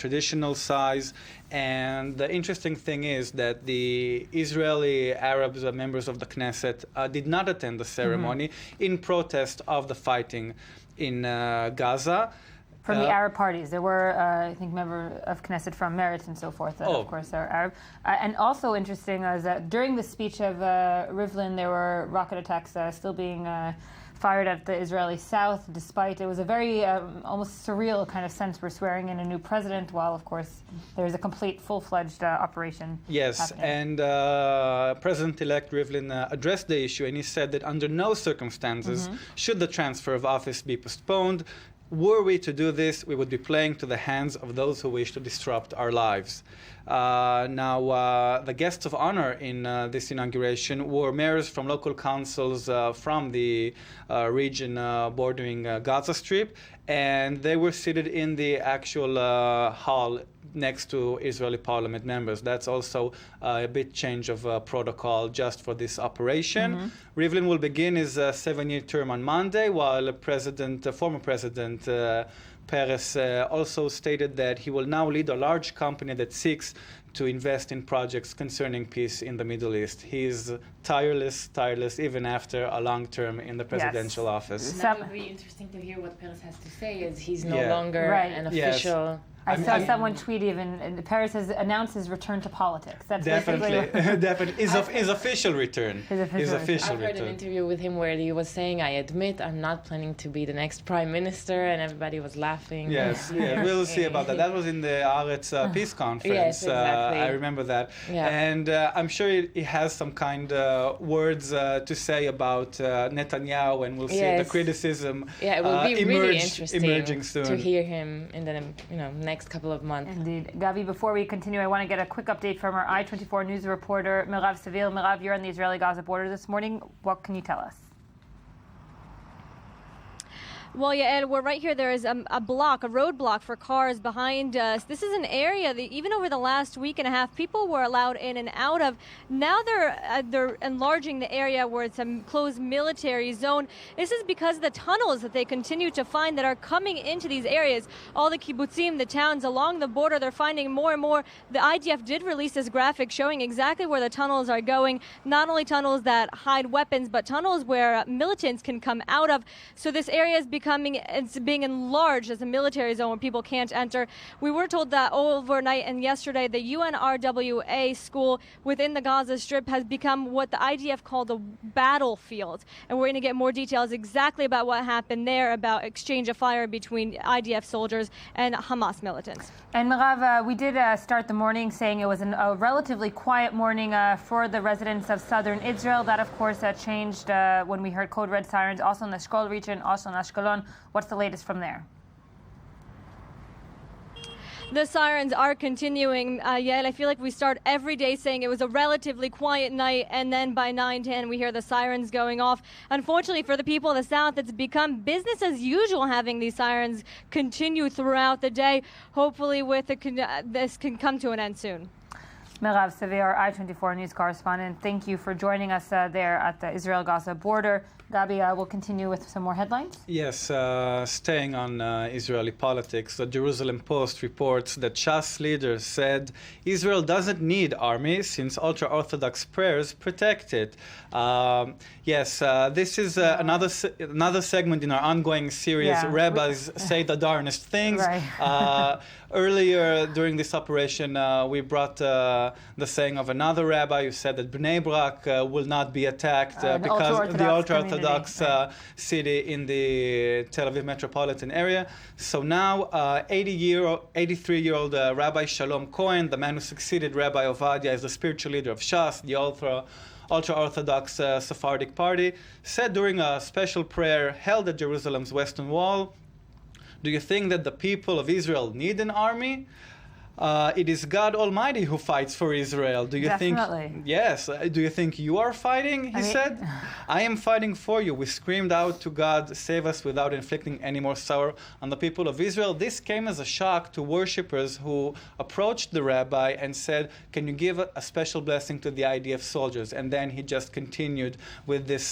traditional size. And the interesting thing is that the Israeli Arabs, members of the Knesset, did not attend the ceremony in protest of the fighting in Gaza. From the Arab parties. There were, I think, members of Knesset from Meretz and so forth that, of course, are Arab. And also interesting is that during the speech of Rivlin, there were rocket attacks still being fired at the Israeli south, despite it was a very almost surreal kind of sense. We're swearing in a new president, while, of course, there's a complete, full-fledged operation happening. And President-elect Rivlin addressed the issue, and he said that under no circumstances should the transfer of office be postponed. Were we to do this, we would be playing to the hands of those who wish to disrupt our lives. Now, the guests of honor in this inauguration were mayors from local councils from the region bordering Gaza Strip, and they were seated in the actual hall next to Israeli parliament members. That's also a bit change of protocol just for this operation. Rivlin will begin his 7-year term on Monday, while former President Peres also stated that he will now lead a large company that seeks to invest in projects concerning peace in the Middle East. He is tireless, even after a long term in the presidential office. That would be interesting to hear what Peres has to say, as he's no longer an official... I saw someone tweet even, Peres has announced his return to politics. That's definitely. His official return. His official return. I've heard an interview with him where he was saying, "I admit I'm not planning to be the next prime minister," and everybody was laughing. Yes, we'll see about that. That was in the Haaretz peace conference. Yes, exactly. I remember that. Yeah. And I'm sure he has some kind words to say about Netanyahu, and we'll see the criticism. Yeah, it will be really interesting emerging soon to hear him in the next couple of months. Indeed. Gavi, before we continue, I want to get a quick update from our I-24 news reporter, Mirav Seville. Mirav, you're on the Israeli-Gaza border this morning. What can you tell us? Well, Yael, we're right here. There is a roadblock for cars behind us. This is an area that even over the last week and a half, people were allowed in and out of. Now they're enlarging the area where it's a closed military zone. This is because of the tunnels that they continue to find that are coming into these areas. All the kibbutzim, the towns along the border, they're finding more and more. The IDF did release this graphic showing exactly where the tunnels are going. Not only tunnels that hide weapons, but tunnels where militants can come out of. So this area is it's being enlarged as a military zone where people can't enter. We were told that overnight and yesterday the UNRWA school within the Gaza Strip has become what the IDF called a battlefield. And we're going to get more details exactly about what happened there, about exchange of fire between IDF soldiers and Hamas militants. And Mirav, we did start the morning saying it was a relatively quiet morning for the residents of southern Israel. That, of course, changed when we heard code red sirens, also in the Shkol region, also in Ashkelon. What's the latest from there? The sirens are continuing, Yael. I feel like we start every day saying it was a relatively quiet night, and then by 9:10 we hear the sirens going off. Unfortunately for the people of the south, it's become business as usual having these sirens continue throughout the day. Hopefully this can come to an end soon. Mirav Sevi, our I-24 news correspondent, thank you for joining us there at the Israel-Gaza border. Gabi, we'll continue with some more headlines. Yes, staying on Israeli politics, the Jerusalem Post reports that Shas leaders said Israel doesn't need army since ultra-Orthodox prayers protect it. This is another segment in our ongoing series, Rabbis Say the Darnest Things. Right. Earlier during this operation, we brought the saying of another rabbi who said that Bnei Brak will not be attacked because of the ultra-Orthodox city in the Tel Aviv metropolitan area. So now 83-year-old Rabbi Shalom Cohen, the man who succeeded Rabbi Ovadia as the spiritual leader of Shas, the ultra-Orthodox Sephardic party, said during a special prayer held at Jerusalem's Western Wall, "Do you think that the people of Israel need an army? It is God Almighty who fights for Israel. Do you Definitely. think? Yes. Do you think you are fighting?" He said. "I am fighting for you." We screamed out to God, "Save us," without inflicting any more sorrow on the people of Israel. This came as a shock to worshippers who approached the rabbi and said, "Can you give a special blessing to the IDF soldiers?" And then he just continued with this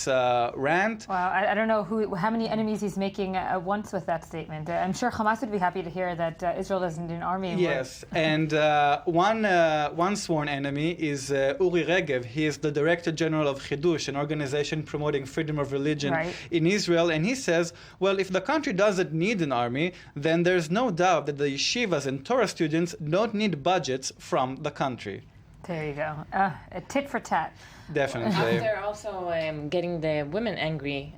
rant. Wow, I don't know how many enemies he's making at once with that statement. I'm sure Hamas would be happy to hear that Israel doesn't need an army. Yes. And one sworn enemy is Uri Regev. He is the Director General of Chidush, an organization promoting freedom of religion in Israel. And he says, well, if the country doesn't need an army, then there's no doubt that the yeshivas and Torah students don't need budgets from the country. There you go. A tit for tat. Definitely. They're also getting the women angry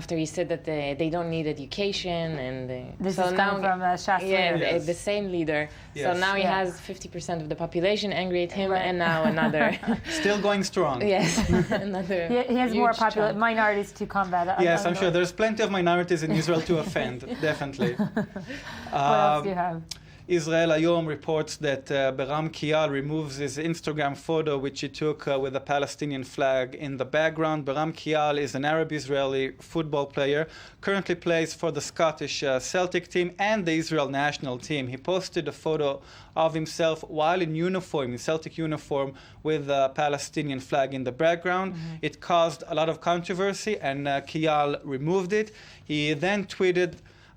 after he said that they don't need education, and this is coming from Shas leader. Yes. The same leader. Yes. So now he has 50% of the population angry at him, and now another. Still going strong. Yes, another. He has more popular minorities to combat. Yes, I'm sure there's plenty of minorities in Israel to offend. Definitely. What else do you have? Israel Hayom reports that Beram Kial removes his Instagram photo, which he took with a Palestinian flag in the background. Beram Kial is an Arab-Israeli football player, currently plays for the Scottish Celtic team and the Israel national team. He posted a photo of himself while in uniform, in Celtic uniform, with a Palestinian flag in the background. Mm-hmm. It caused a lot of controversy, and Kial removed it. He then tweeted,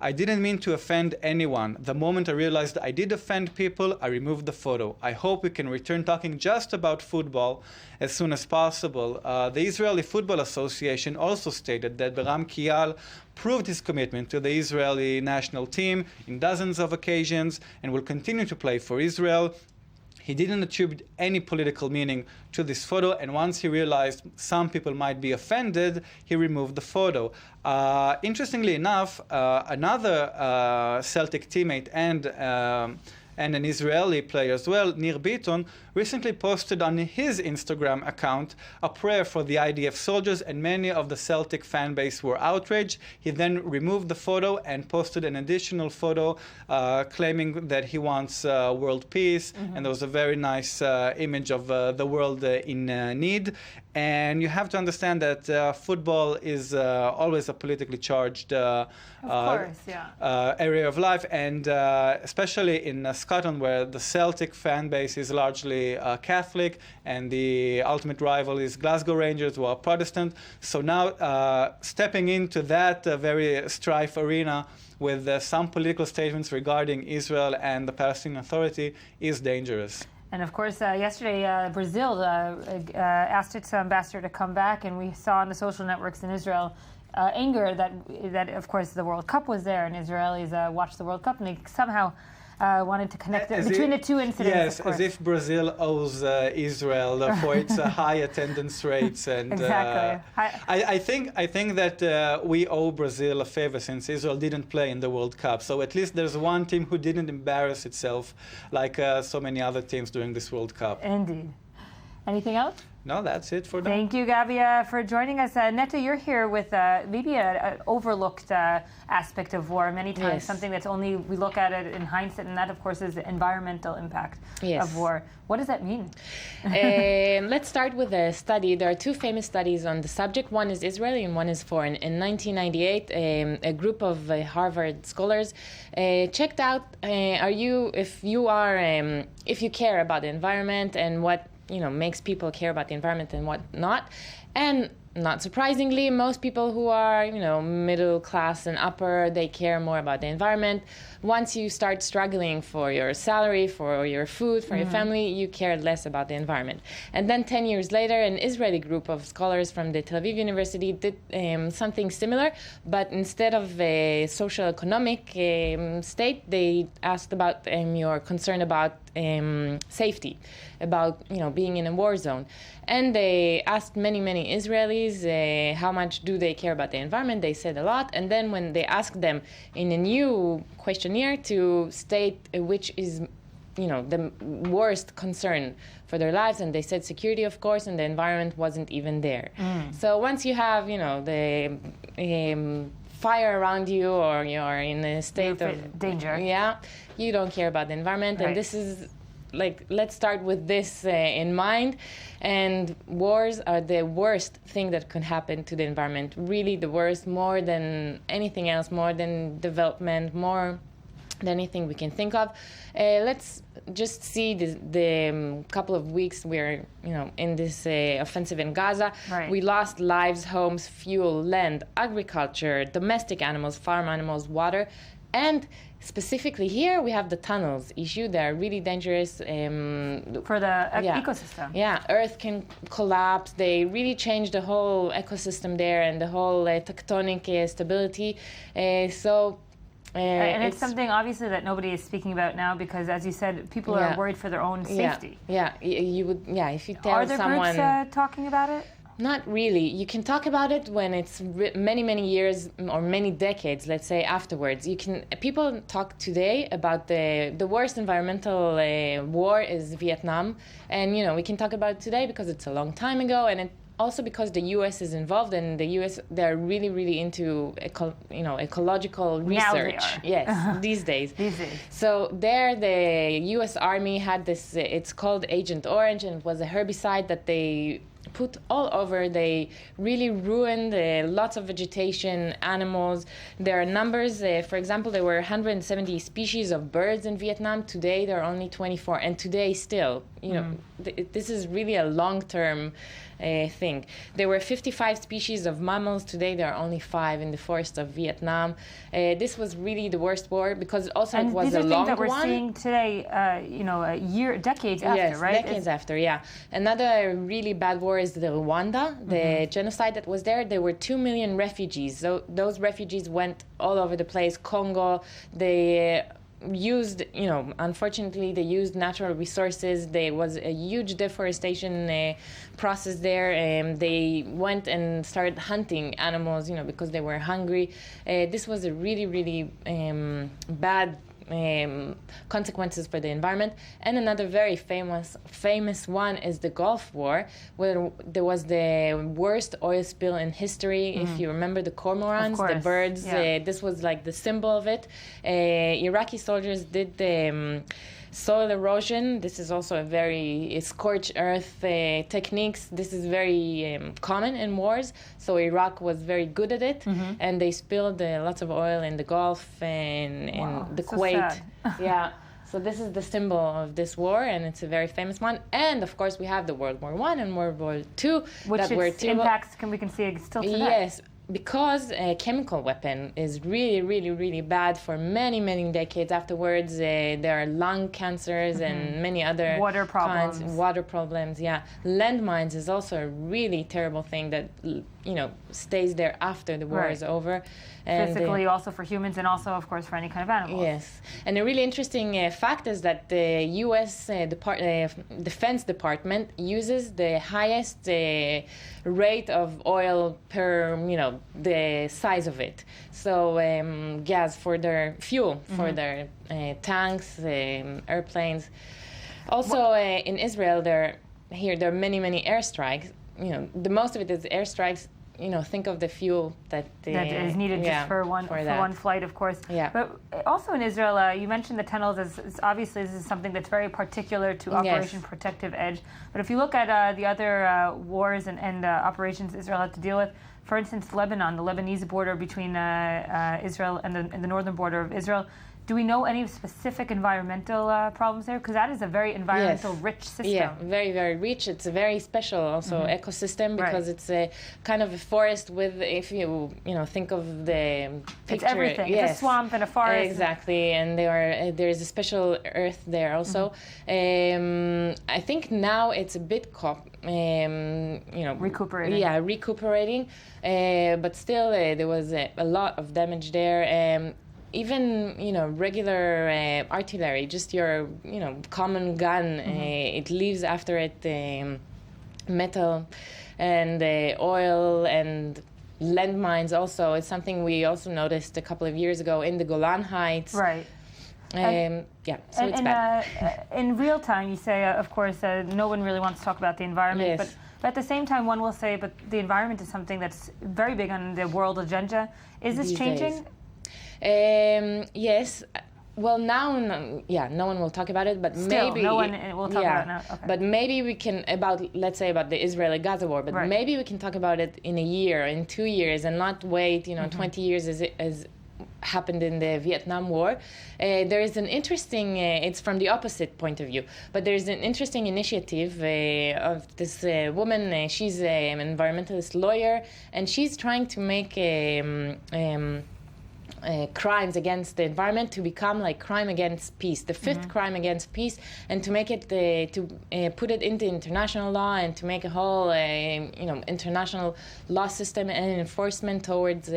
"I didn't mean to offend anyone. The moment I realized I did offend people, I removed the photo. I hope we can return talking just about football as soon as possible." The Israeli Football Association also stated that Beram Kial proved his commitment to the Israeli national team in dozens of occasions and will continue to play for Israel. He didn't attribute any political meaning to this photo, and once he realized some people might be offended, he removed the photo. Interestingly enough, another Celtic teammate and and an Israeli player as well, Nir Biton, recently posted on his Instagram account a prayer for the IDF soldiers, and many of the Celtic fan base were outraged. He then removed the photo and posted an additional photo claiming that he wants world peace, and there was a very nice image of the world in need. And you have to understand that football is always a politically charged area of life, and especially in Scotland, where the Celtic fan base is largely Catholic, and the ultimate rival is Glasgow Rangers, who are Protestant. So now stepping into that very strife arena with some political statements regarding Israel and the Palestinian Authority is dangerous. And of course, yesterday Brazil asked its ambassador to come back, and we saw on the social networks in Israel anger that of course the World Cup was there, and Israelis watched the World Cup, and they somehow wanted to connect between the two incidents. Yes, as if Brazil owes Israel for its high attendance rates, and exactly. I think that we owe Brazil a favor, since Israel didn't play in the World Cup. So at least there's one team who didn't embarrass itself like so many other teams during this World Cup. Indeed. Anything else? No, that's it for now. Thank you, Gabi, for joining us. Netta, you're here with maybe an overlooked aspect of war. Many times something that's only, we look at it in hindsight, and that, of course, is the environmental impact of war. What does that mean? Let's start with a study. There are two famous studies on the subject. One is Israeli and one is foreign. In 1998, a group of Harvard scholars checked out if you care about the environment and what makes people care about the environment and what not. And not surprisingly, most people who are, middle class and upper, they care more about the environment. Once you start struggling for your salary, for your food, for your family, you care less about the environment. And then 10 years later, an Israeli group of scholars from the Tel Aviv University did something similar, but instead of a social economic state, they asked about your concern about safety, about being in a war zone. And they asked many Israelis how much do they care about the environment. They said a lot. And then when they asked them in a new questionnaire to state which is the worst concern for their lives, and they said security, of course, and the environment wasn't even there. So once you have the fire around you, or you're in a state of danger, you don't care about the environment. And this is let's start with this in mind. And wars are the worst thing that could happen to the environment. Really the worst, more than anything else, more than development, more than anything we can think of. Let's just see the couple of weeks we're in this offensive in Gaza. We lost lives, homes, fuel, land, agriculture, domestic animals, farm animals, water, and specifically here we have the tunnels issue. They are really dangerous for the ecosystem. Earth can collapse. They really change the whole ecosystem there and the whole tectonic stability. And it's something obviously that nobody is speaking about now, because, as you said, people are worried for their own safety. You would. If you tell Are there someone, groups talking about it? Not really. You can talk about it when it's many years or many decades, let's say, afterwards. People talk today about the worst environmental war is Vietnam, and we can talk about it today because it's a long time ago, and also because the U.S. is involved, and the U.S. they're really into ecological research. Yes, these days. So there, the U.S. Army had this. It's called Agent Orange, and it was a herbicide that they put all over. They really ruined lots of vegetation, animals. There are numbers. For example, there were 170 species of birds in Vietnam. Today, there are only 24. And today, still, this is really a long-term thing. There were 55 species of mammals. Today, there are only 5 in the forest of Vietnam. This was really the worst war because also it was a long one. And these are things that we're seeing today, decades after, right? Yes, decades after, yeah. Another really bad war is the Rwanda, the genocide that was there. There were 2 million refugees. So those refugees went all over the place. Congo, they used, unfortunately, they used natural resources. There was a huge deforestation process there. They went and started hunting animals, because they were hungry. This was a really bad consequences for the environment. And another very famous one is the Gulf War, where there was the worst oil spill in history. If you remember the cormorants, the birds, this was like the symbol of it. Iraqi soldiers did the soil erosion. This is also a very scorched earth techniques. This is very common in wars. So Iraq was very good at it, and they spilled lots of oil in the Gulf and in the Kuwait. Yeah. So this is the symbol of this war, and it's a very famous one. And of course, we have the World War I and World War II, which its impacts we can see still today. Yes. Because a chemical weapon is really, really, really bad for many, many decades afterwards. There are lung cancers and many other water problems. Water problems, yeah. Landmines is also a really terrible thing that stays there after the war is over. And physically, also for humans, and also, of course, for any kind of animals. Yes. And a really interesting fact is that the U.S. Defense Department uses the highest rate of oil per, the size of it. So gas for their fuel, for their tanks, airplanes. Also, in Israel, there are many, many airstrikes. The most of it is airstrikes. Think of the fuel that is needed just for one flight, of course. Yeah. But also in Israel, you mentioned the tunnels as obviously this is something that's very particular to Operation Protective Edge. But if you look at the other wars and operations Israel had to deal with, for instance, Lebanon, the Lebanese border between Israel and the northern border of Israel. Do we know any specific environmental problems there? Because that is a very environmental-rich system. Yeah, very, very rich. It's a very special also ecosystem because it's a kind of a forest with, if you think of the picture. It's everything. Yes. It's a swamp and a forest. Exactly, and there is a special earth there also. I think now it's a bit recuperating. Yeah, recuperating. But still, there was a lot of damage there. Even regular artillery, just your common gun, it leaves after it metal and oil and landmines. Also, it's something we also noticed a couple of years ago in the Golan Heights. Right. So it's bad. In real time, you say, of course, no one really wants to talk about the environment, but at the same time, one will say, but the environment is something that's very big on the world agenda. Is this changing? Yes. Well, now, no one will talk about it, but still, maybe no one will talk about it now. Okay. But maybe we can let's say about the Israeli-Gaza war. But maybe we can talk about it in a year, in 2 years, and not wait 20 years as happened in the Vietnam War. There is an interesting, it's from the opposite point of view, but there's an interesting initiative of this woman. She's an environmentalist lawyer, and she's trying to make crimes against the environment to become like crime against peace, the fifth crime against peace, and to make it to put it into international law and to make a whole international law system and enforcement towards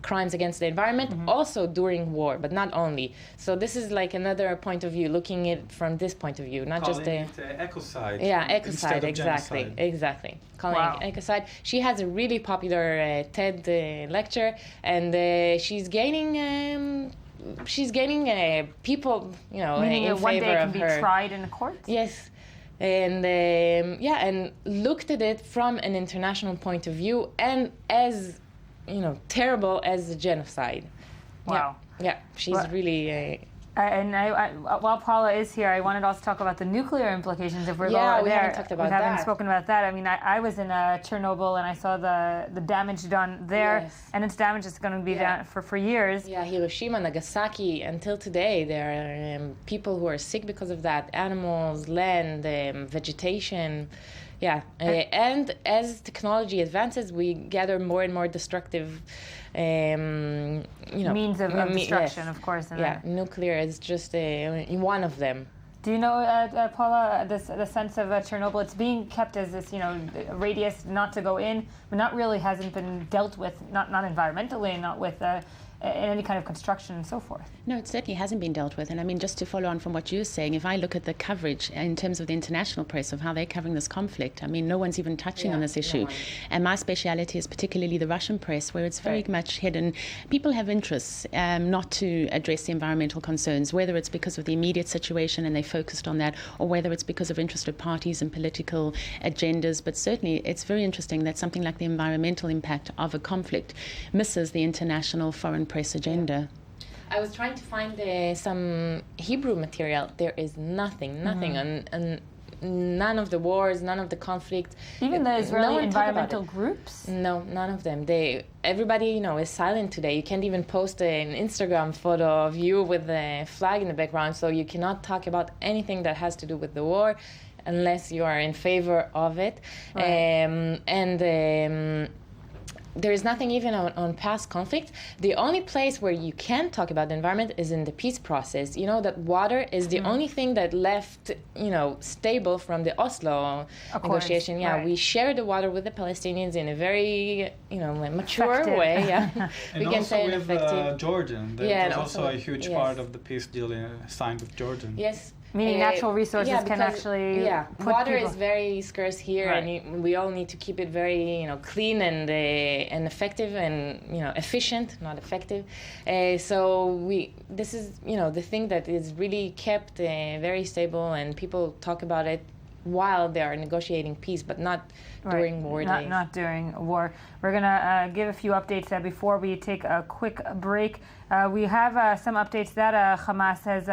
crimes against the environment, also during war, but not only. So this is like another point of view, looking at it from this point of view, not calling just ecocide. Yeah, ecocide, instead of exactly, genocide. Calling it ecocide. She has a really popular TED lecture, and she's gaining people, meaning in one favor day it can of be her. tried in the court. Yes. And and looked at it from an international point of view, and as terrible as the genocide. Wow. Yeah, she's really. And while Paula is here, I wanted to also talk about the nuclear implications. If we're going we there, haven't talked about we haven't spoken about that. I mean, I was in Chernobyl and I saw the damage done there, and its damage is going to be done for years. Yeah, Hiroshima, Nagasaki. Until today, there are people who are sick because of that. Animals, land, vegetation. Yeah, and as technology advances, we gather more and more destructive, means of destruction, of course. Nuclear is just one of them. Do you know, Paula, the sense of Chernobyl? It's being kept as this, radius not to go in, but not really hasn't been dealt with, not environmentally, and not with any kind of construction and so forth. No, it certainly hasn't been dealt with. And I mean, just to follow on from what you were saying, if I look at the coverage in terms of the international press of how they're covering this conflict, I mean, no one's even touching on this issue. And my speciality is particularly the Russian press, where it's very much hidden. People have interests not to address the environmental concerns, whether it's because of the immediate situation and they focused on that, or whether it's because of interested parties and political agendas. But certainly it's very interesting that something like the environmental impact of a conflict misses the international foreign press agenda. I was trying to find some Hebrew material. There is nothing on none of the wars, none of the conflict. Even the Israeli environmental groups? No, none of them. Everybody, is silent today. You can't even post an Instagram photo of you with the flag in the background, so you cannot talk about anything that has to do with the war unless you are in favor of it. Right. There is nothing even on past conflict. The only place where you can talk about the environment is in the peace process. You know that water is the only thing that left, stable from the Oslo negotiation. Yeah, we share the water with the Palestinians in a very, mature way. Yeah, and we can say with Jordan. That was also a huge part of the peace deal signed with Jordan. Yes. Meaning natural resources can actually put water people. Is very scarce here, and we all need to keep it very clean and effective and efficient, not effective. This is the thing that is really kept very stable, and people talk about it while they are negotiating peace, but not during war days. Not during war. We're going to give a few updates before we take a quick break. We have some updates that Hamas has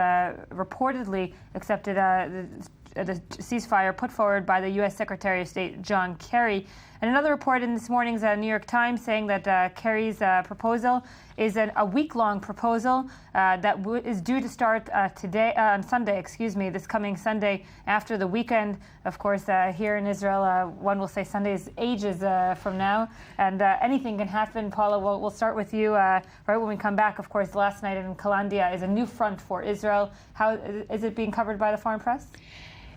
reportedly accepted the ceasefire put forward by the U.S. Secretary of State John Kerry. And another report in this morning's New York Times saying that Kerry's proposal is a week-long proposal that is due to start on Sunday, this coming Sunday after the weekend. Of course, here in Israel, one will say Sunday is ages from now, and anything can happen. Paula, we'll start with you right when we come back. Of course, last night in Kalandia is a new front for Israel. How is it being covered by the foreign press?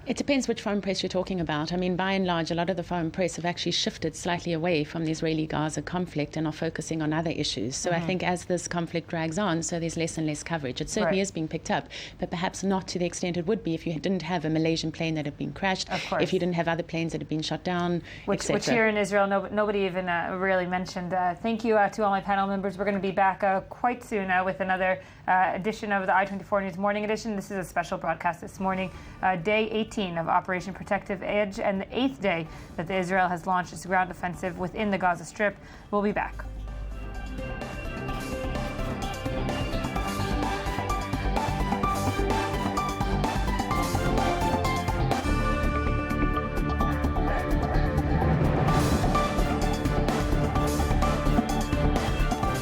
It depends which foreign press you're talking about. I mean, by and large, a lot of the foreign press have actually shifted slightly away from the Israeli-Gaza conflict and are focusing on other issues. So I think as this conflict drags on, so there's less and less coverage. It certainly is being picked up, but perhaps not to the extent it would be if you didn't have a Malaysian plane that had been crashed, if you didn't have other planes that had been shot down, which here in Israel, nobody even really mentioned. Thank you to all my panel members. We're going to be back quite soon with another edition of the I-24 News Morning Edition. This is a special broadcast this morning, day 18 of Operation Protective Edge, and the 8th day that Israel has launched its ground offensive within the Gaza Strip. We'll be back.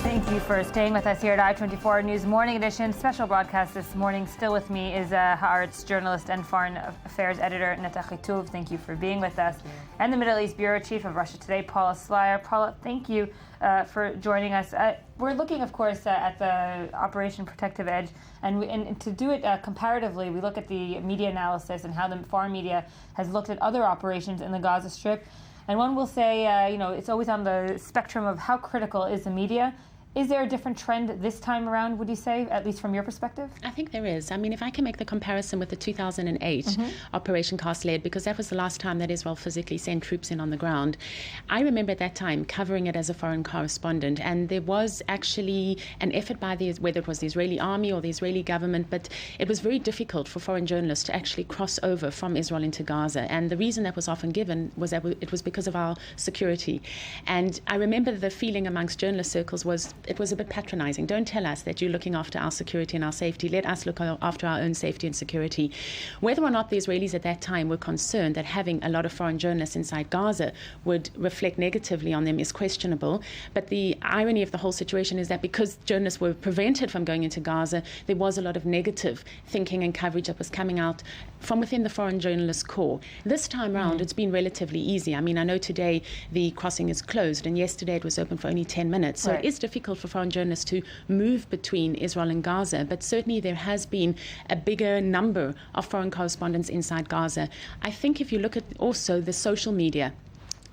Thank you for staying with us here at I-24 News Morning Edition. Special broadcast this morning. Still with me is Haaretz journalist and foreign affairs editor Netta Chituv. Thank you for being with us. And the Middle East bureau chief of Russia Today, Paula Slyer. Paula, thank you for joining us. We're looking, of course, at the Operation Protective Edge, and to do it comparatively, we look at the media analysis and how the foreign media has looked at other operations in the Gaza Strip. And one will say, it's always on the spectrum of how critical is the media. Is there a different trend this time around, would you say, at least from your perspective? I think there is. I mean, if I can make the comparison with the 2008 Operation Cast Lead, because that was the last time that Israel physically sent troops in on the ground. I remember at that time covering it as a foreign correspondent, and there was actually an effort by whether it was the Israeli army or the Israeli government, but it was very difficult for foreign journalists to actually cross over from Israel into Gaza. And the reason that was often given was that it was because of our security. And I remember the feeling amongst journalist circles was, it was a bit patronizing. Don't tell us that you're looking after our security and our safety. Let us look after our own safety and security. Whether or not the Israelis at that time were concerned that having a lot of foreign journalists inside Gaza would reflect negatively on them is questionable. But the irony of the whole situation is that because journalists were prevented from going into Gaza, there was a lot of negative thinking and coverage that was coming out from within the foreign journalist corps. This time around, it's been relatively easy. I mean, I know today the crossing is closed, and yesterday it was open for only 10 minutes. So it is difficult for foreign journalists to move between Israel and Gaza, but certainly there has been a bigger number of foreign correspondents inside Gaza. I think if you look at also the social media,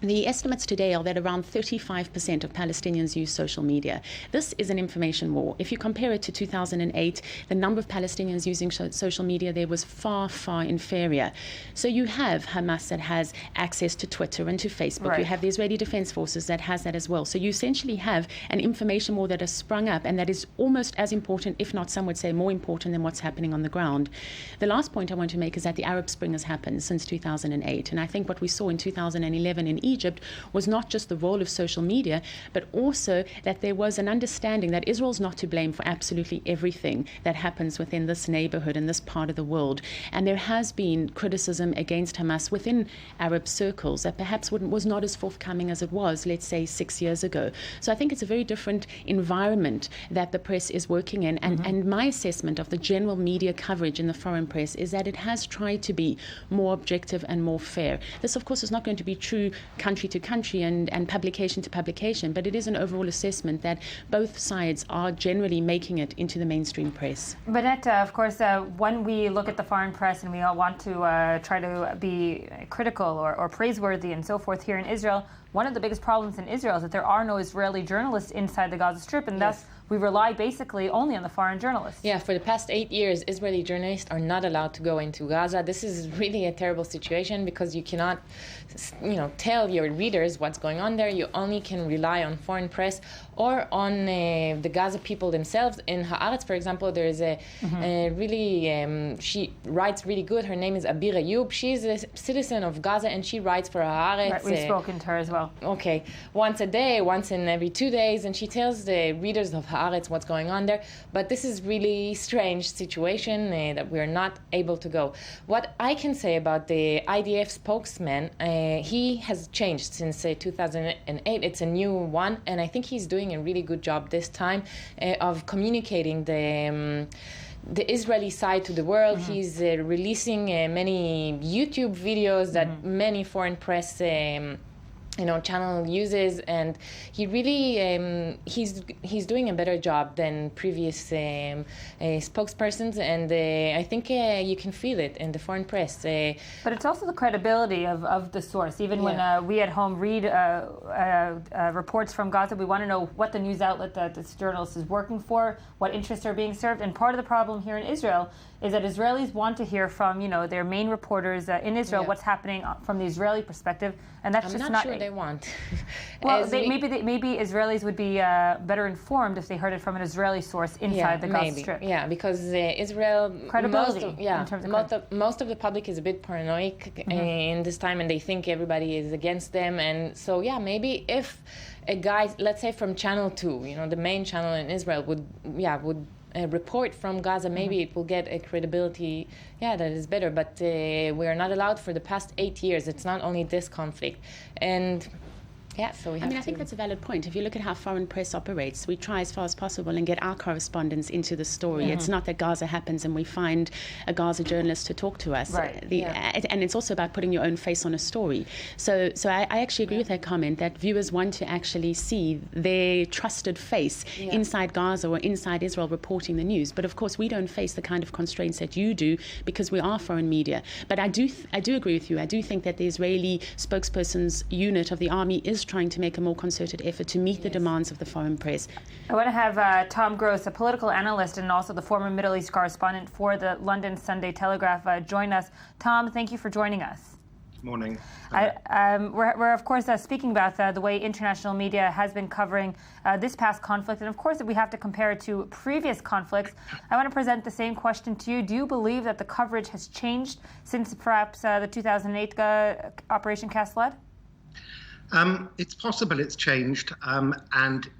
The estimates today are that around 35% of Palestinians use social media. This is an information war. If you compare it to 2008, the number of Palestinians using social media there was far, far inferior. So you have Hamas that has access to Twitter and to Facebook. Right. You have the Israeli Defense Forces that has that as well. So you essentially have an information war that has sprung up and that is almost as important, if not some would say more important than what's happening on the ground. The last point I want to make is that the Arab Spring has happened since 2008. And I think what we saw in 2011 in Egypt was not just the role of social media, but also that there was an understanding that Israel's not to blame for absolutely everything that happens within this neighborhood and this part of the world. And there has been criticism against Hamas within Arab circles that perhaps was not as forthcoming as it was, let's say, 6 years ago. So I think it's a very different environment that the press is working in. And my assessment of the general media coverage in the foreign press is that it has tried to be more objective and more fair. This, of course, is not going to be true country to country and publication to publication, but it is an overall assessment that both sides are generally making it into the mainstream press. Bennett, of course, when we look at the foreign press and we all want to try to be critical or praiseworthy and so forth here in Israel, one of the biggest problems in Israel is that there are no Israeli journalists inside the Gaza Strip, and thus we rely basically only on the foreign journalists. Yeah, for the past 8 years, Israeli journalists are not allowed to go into Gaza. This is really a terrible situation because you cannot, tell your readers what's going on there. You only can rely on foreign press or on the Gaza people themselves. In Haaretz, for example, there is a really, she writes really good. Her name is Abir Ayub. She's a citizen of Gaza and she writes for Haaretz. Right, we've spoken to her as well. Okay, once a day, once in every 2 days, and she tells the readers of Haaretz what's going on there. But this is really strange situation that we're not able to go. What I can say about the IDF spokesman, he has changed since 2008. It's a new one, and I think he's doing a really good job this time of communicating the Israeli side to the world. He's releasing many YouTube videos that many foreign press channel uses, and he really he's doing a better job than previous spokespersons, and I think you can feel it in the foreign press. But it's also the credibility of the source. Even when we at home read reports from Gaza, we want to know what the news outlet that this journalist is working for, what interests are being served. And part of the problem here in Israel is that Israelis want to hear from their main reporters in Israel what's happening from the Israeli perspective, and that's I'm not sure they want. Well, maybe Israelis would be better informed if they heard it from an Israeli source inside the Gaza Strip. Yeah, because Israel credibility in terms of most of the public is a bit paranoid in this time, and they think everybody is against them, and so maybe if a guy, let's say from Channel 2, the main channel in Israel, would report from Gaza, maybe it will get a credibility, that is better. But we are not allowed for the past 8 years. It's not only this conflict. And so we have I think that's a valid point. If you look at how foreign press operates, we try as far as possible and get our correspondents into the story. It's not that Gaza happens and we find a Gaza journalist to talk to us. Right. And it's also about putting your own face on a story. So I actually agree with that comment that viewers want to actually see their trusted face inside Gaza or inside Israel reporting the news. But of course, we don't face the kind of constraints that you do because we are foreign media. But I do agree with you. I do think that the Israeli spokesperson's unit of the army is trying to make a more concerted effort to meet the demands of the foreign press. I want to have Tom Gross, a political analyst and also the former Middle East correspondent for the London Sunday Telegraph, join us. Tom, thank you for joining us. Morning. We're of course speaking about the way international media has been covering this past conflict, and of course we have to compare it to previous conflicts. I want to present the same question to you. Do you believe that the coverage has changed since perhaps the 2008 Operation Cast Lead? It's possible it's changed, and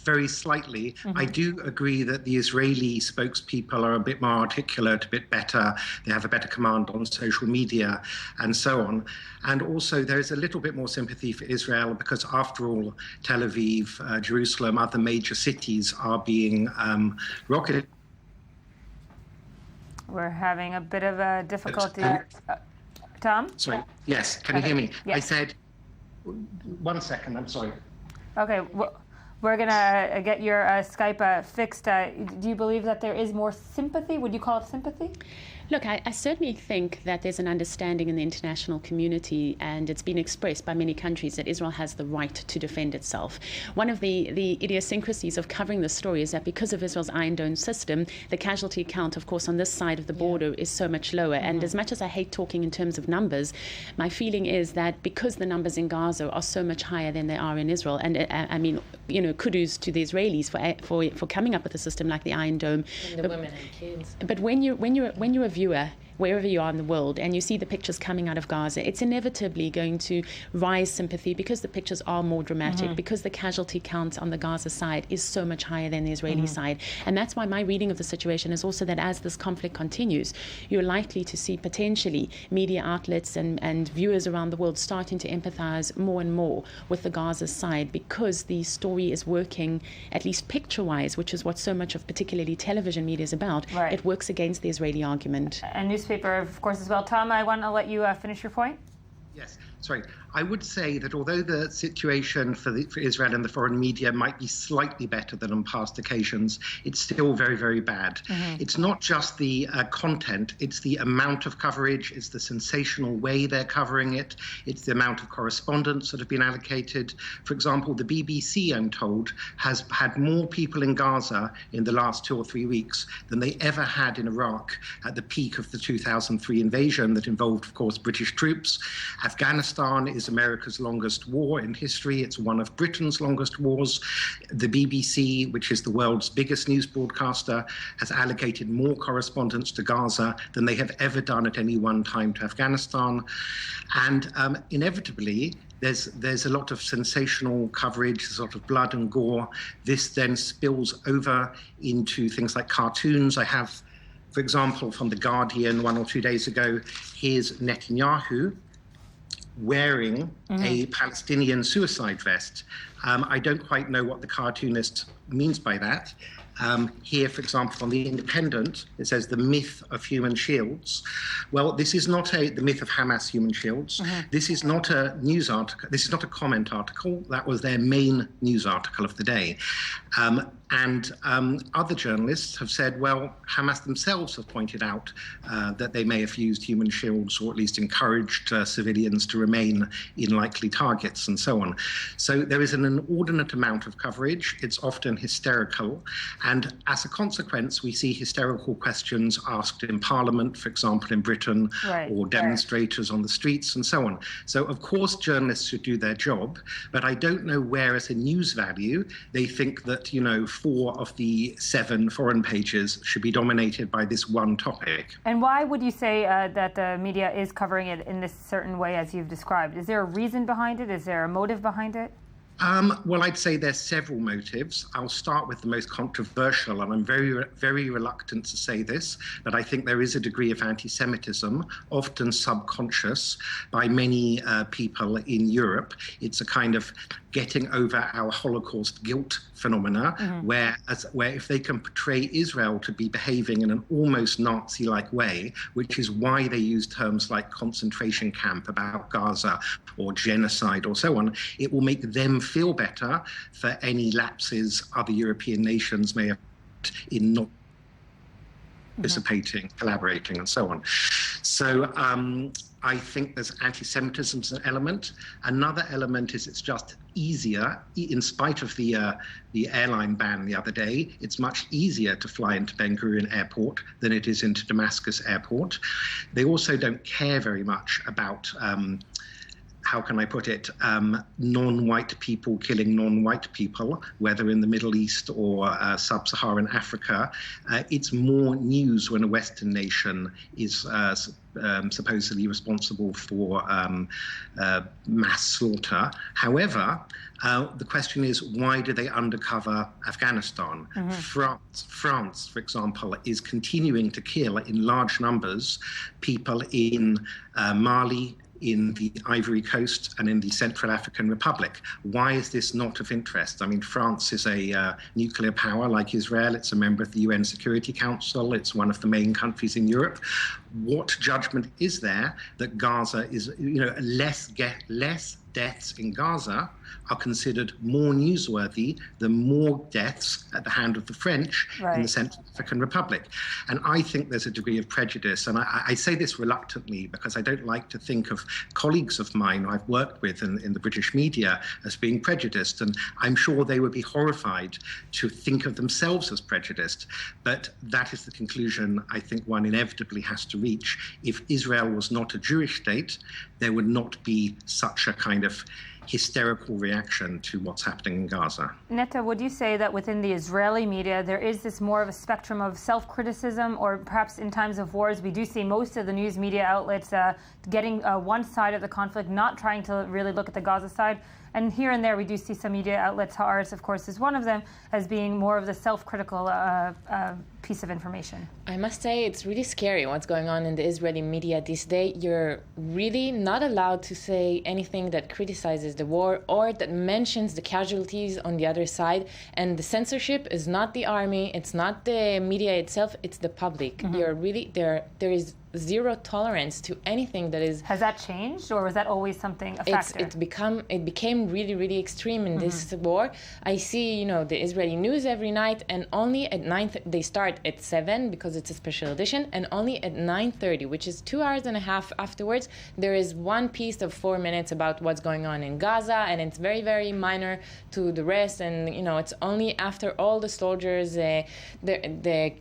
very slightly. I do agree that the Israeli spokespeople are a bit more articulate, a bit better. They have a better command on social media and so on. And also there's a little bit more sympathy for Israel because after all, Tel Aviv, Jerusalem, other major cities are being rocketed. We're having a bit of a difficulty. Tom? Sorry. Yes. Can you hear me? Yes. I said, 1 second, I'm sorry. Okay. We're going to get your Skype fixed. Do you believe that there is more sympathy? Would you call it sympathy? Look, I certainly think that there's an understanding in the international community, and it's been expressed by many countries, that Israel has the right to defend itself. One of the idiosyncrasies of covering the story is that because of Israel's Iron Dome system, the casualty count, of course, on this side of the border is so much lower. And as much as I hate talking in terms of numbers, my feeling is that because the numbers in Gaza are so much higher than they are in Israel, and I mean, you know, kudos to the Israelis for coming up with a system like the Iron Dome. And the women and kids. But when you're a viewer, wherever you are in the world, and you see the pictures coming out of Gaza, it's inevitably going to rise sympathy because the pictures are more dramatic, because the casualty count on the Gaza side is so much higher than the Israeli side. And that's why my reading of the situation is also that as this conflict continues, you're likely to see potentially media outlets and viewers around the world starting to empathize more and more with the Gaza side, because the story is working, at least picture-wise, which is what so much of particularly television media is about. Right. It works against the Israeli argument. And newspaper, of course, as well. Tom, I want to let you finish your point. Yes, sorry. I would say that although the situation for Israel and the foreign media might be slightly better than on past occasions, it's still very, very bad. It's not just the content, it's the amount of coverage, it's the sensational way they're covering it, it's the amount of correspondence that have been allocated. For example, the BBC, I'm told, has had more people in Gaza in the last 2 or 3 weeks than they ever had in Iraq at the peak of the 2003 invasion that involved, of course, British troops. Afghanistan is America's longest war in history. It's one of Britain's longest wars. The BBC, which is the world's biggest news broadcaster, has allocated more correspondence to Gaza than they have ever done at any one time to Afghanistan. And inevitably, there's a lot of sensational coverage, there's a lot of blood and gore. This then spills over into things like cartoons. I have, for example, from The Guardian 1 or 2 days ago, here's Netanyahu wearing a Palestinian suicide vest. I don't quite know what the cartoonist means by that. Here, for example, on The Independent, it says the myth of human shields. Well, this is not the myth of Hamas human shields. This is not a news article. This is not a comment article. That was their main news article of the day. And other journalists have said, well, Hamas themselves have pointed out that they may have used human shields, or at least encouraged civilians to remain in likely targets and so on. So there is an inordinate amount of coverage. It's often hysterical. And as a consequence, we see hysterical questions asked in Parliament, for example, in Britain, or demonstrators on the streets and so on. So, of course, journalists should do their job, but I don't know where, as a news value, they think that, 4 of the 7 foreign pages should be dominated by this one topic. And why would you say that the media is covering it in this certain way as you've described? Is there a reason behind it? Is there a motive behind it? Well, I'd say there's several motives. I'll start with the most controversial, and I'm very, very reluctant to say this, but I think there is a degree of anti-Semitism, often subconscious, by many people in Europe. It's a kind of getting over our Holocaust guilt phenomena, where if they can portray Israel to be behaving in an almost Nazi-like way, which is why they use terms like concentration camp about Gaza or genocide or so on, it will make them feel better for any lapses other European nations may have in not participating, collaborating, and so on. So I think there's anti-Semitism as an element. Another element is it's just easier, in spite of the airline ban the other day, it's much easier to fly into Ben Gurion Airport than it is into Damascus Airport. They also don't care very much about how can I put it, non-white people killing non-white people, whether in the Middle East or sub-Saharan Africa. It's more news when a Western nation is supposedly responsible for mass slaughter. However, the question is, why do they undercover Afghanistan? France, for example, is continuing to kill in large numbers people in Mali, in the Ivory Coast, and in the Central African Republic. Why is this not of interest? I mean, France is a nuclear power like Israel. It's a member of the UN Security Council. It's one of the main countries in Europe. what judgment is there that Gaza is, less deaths in Gaza are considered more newsworthy than more deaths at the hand of the French in the Central African Republic. And I think there's a degree of prejudice. And I say this reluctantly because I don't like to think of colleagues of mine who I've worked with in the British media as being prejudiced. And I'm sure they would be horrified to think of themselves as prejudiced. But that is the conclusion I think one inevitably has to reach. If Israel was not a Jewish state, there would not be such a kind of hysterical reaction to what's happening in Gaza. Netta, would you say that within the Israeli media there is this more of a spectrum of self-criticism, or perhaps in times of wars we do see most of the news media outlets getting one side of the conflict, not trying to really look at the Gaza side? And here and there we do see some media outlets, ours of course is one of them, as being more of the self-critical piece of information. I must say it's really scary what's going on in the Israeli media these days. You're really not allowed to say anything that criticizes the war or that mentions the casualties on the other side. And the censorship is not the army, it's not the media itself, it's the public. You're really there is zero tolerance to anything that is. Has that changed, or was that always a factor? It became really, really extreme in this war. I see, the Israeli news every night, and only at 9 they start at 7 because it's a special edition, and only at 9:30, which is 2 hours and a half afterwards, there is one piece of 4 minutes about what's going on in Gaza, and it's very, very minor to the rest. And it's only after all the soldiers, the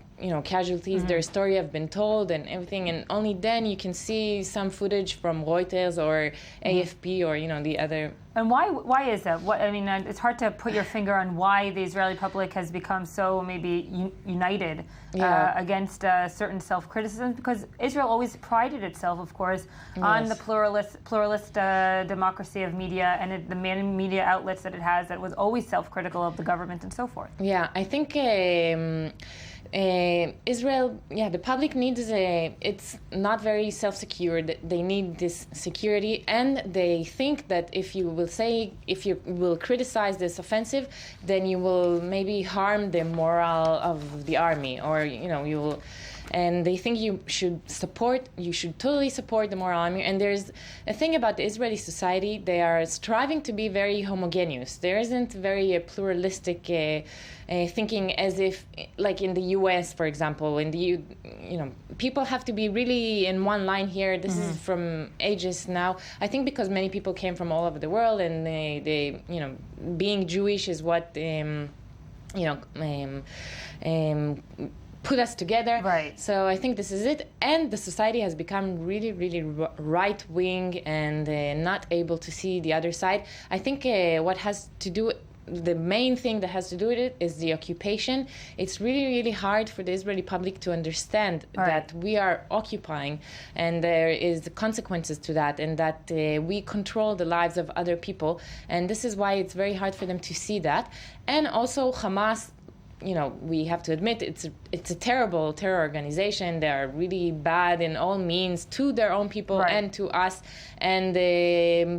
casualties, their story have been told and everything, and only then you can see some footage from Reuters or AFP or the other. And why is that? It's hard to put your finger on why the Israeli public has become so maybe united against certain self-criticism, because Israel always prided itself, of course, on the pluralist democracy of media and the many media outlets that it has that was always self-critical of the government and so forth. Yeah, I think Israel, the public needs it's not very self-secured. They need this security, and they think that if you will criticize this offensive, then you will maybe harm the morale of the army, or you will. And they think you should totally support the moral army. And there's a thing about the Israeli society, they are striving to be very homogeneous. There isn't very pluralistic thinking, as if, like in the US, for example, people have to be really in one line here. This is from ages now. I think because many people came from all over the world, and they being Jewish is what, put us together. Right. So I think this is it. And the society has become really, really right-wing and not able to see the other side. I think the main thing that has to do with it is the occupation. It's really, really hard for the Israeli public to understand that we are occupying, and there is the consequences to that, and that we control the lives of other people. And this is why it's very hard for them to see that. And also Hamas, we have to admit it's a terrible terror organization. They are really bad in all means to their own people and to us. And